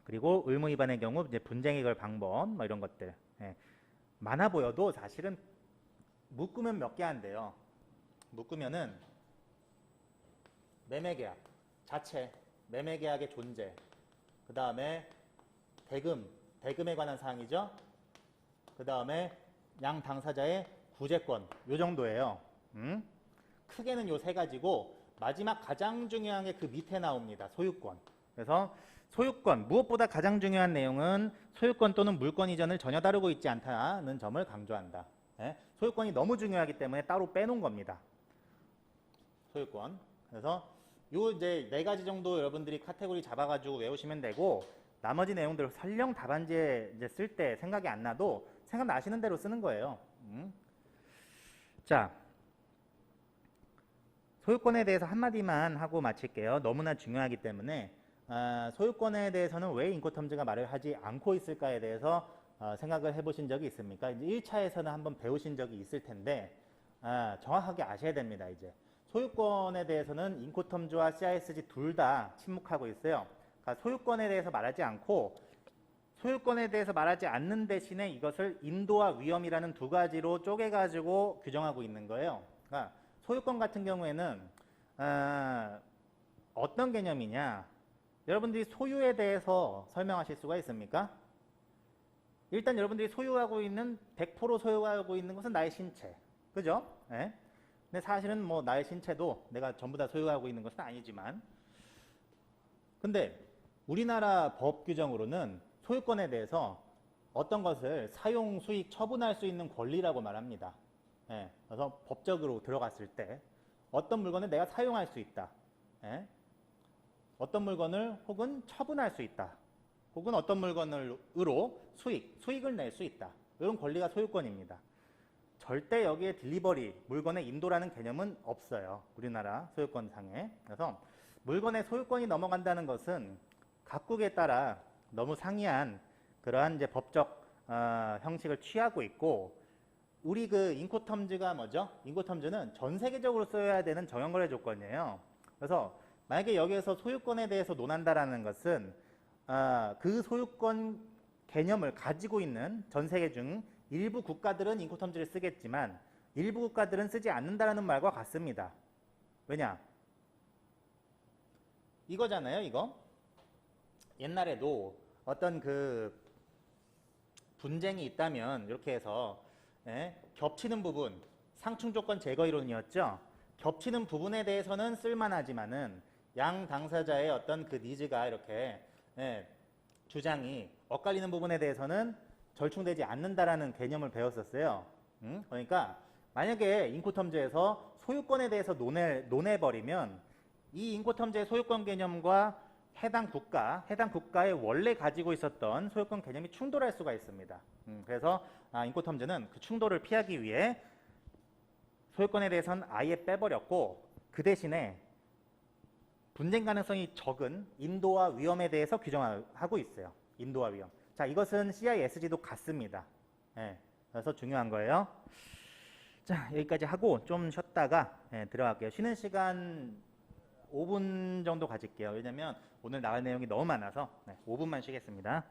그리고 의무 위반의 경우 이제 분쟁의 걸 방법, 뭐 이런 것들. 예. 많아 보여도 사실은 묶으면 몇 개 안 돼요. 묶으면은 매매계약 자체, 매매계약의 존재, 그 다음에 대금에 관한 사항이죠. 그 다음에 양 당사자의 구제권, 요 정도예요. 크게는 요 세 가지고 마지막 가장 중요한 게 그 밑에 나옵니다. 소유권. 그래서 소유권, 무엇보다 가장 중요한 내용은 소유권 또는 물권 이전을 전혀 다루고 있지 않다는 점을 강조한다. 예? 소유권이 너무 중요하기 때문에 따로 빼놓은 겁니다. 소유권. 그래서 요 이제 네 가지 정도 여러분들이 카테고리 잡아가지고 외우시면 되고, 나머지 내용들 설령 답안지에 이제 쓸 때 생각이 안 나도 생각나시는 대로 쓰는 거예요. 자, 소유권에 대해서 한마디만 하고 마칠게요. 너무나 중요하기 때문에. 소유권에 대해서는 왜 인코텀즈가 말을 하지 않고 있을까에 대해서 생각을 해보신 적이 있습니까? 이제 1차에서는 한번 배우신 적이 있을 텐데, 정확하게 아셔야 됩니다. 이제 소유권에 대해서는 인코텀즈와 CISG 둘 다 침묵하고 있어요. 그러니까 소유권에 대해서 말하지 않고, 소유권에 대해서 말하지 않는 대신에 이것을 인도와 위험이라는 두 가지로 쪼개가지고 규정하고 있는 거예요. 그러니까 소유권 같은 경우에는 어떤 개념이냐? 여러분들이 소유에 대해서 설명하실 수가 있습니까? 일단 여러분들이 소유하고 있는 100% 소유하고 있는 것은 나의 신체, 그죠? 네? 근데 사실은 뭐 나의 신체도 내가 전부 다 소유하고 있는 것은 아니지만, 근데 우리나라 법 규정으로는 소유권에 대해서 어떤 것을 사용, 수익, 처분할 수 있는 권리라고 말합니다. 예, 그래서 법적으로 들어갔을 때 어떤 물건을 내가 사용할 수 있다. 예, 어떤 물건을 혹은 처분할 수 있다. 혹은 어떤 물건으로 수익을 낼 수 있다. 이런 권리가 소유권입니다. 절대 여기에 딜리버리, 물건의 인도라는 개념은 없어요. 우리나라 소유권상에. 그래서 물건의 소유권이 넘어간다는 것은 각국에 따라 너무 상이한 그러한 이제 법적 형식을 취하고 있고, 우리 그 인코텀즈가 뭐죠? 인코텀즈는 전 세계적으로 써야 되는 정형거래 조건이에요. 그래서 만약에 여기에서 소유권에 대해서 논한다라는 것은 그 소유권 개념을 가지고 있는 전 세계 중 일부 국가들은 인코텀즈를 쓰겠지만 일부 국가들은 쓰지 않는다라는 말과 같습니다. 왜냐? 이거잖아요, 이거. 옛날에도 어떤 그 분쟁이 있다면 이렇게 해서 겹치는 부분, 상충조건 제거 이론이었죠. 겹치는 부분에 대해서는 쓸만하지만은 양 당사자의 어떤 그 니즈가 이렇게 주장이 엇갈리는 부분에 대해서는 절충되지 않는다라는 개념을 배웠었어요. 그러니까 만약에 인코텀즈에서 소유권에 대해서 논해버리면 이 인코텀즈의 소유권 개념과 해당 국가의 원래 가지고 있었던 소유권 개념이 충돌할 수가 있습니다. 그래서 인코텀즈는 그 충돌을 피하기 위해 소유권에 대해서는 아예 빼버렸고 그 대신에 분쟁 가능성이 적은 인도와 위험에 대해서 규정하고 있어요. 인도와 위험. 자, 이것은 CISG도 같습니다. 예, 그래서 중요한 거예요. 자, 여기까지 하고 좀 쉬었다가 들어갈게요. 쉬는 시간 5분 정도 가질게요. 왜냐면 오늘 나갈 내용이 너무 많아서 5분만 쉬겠습니다.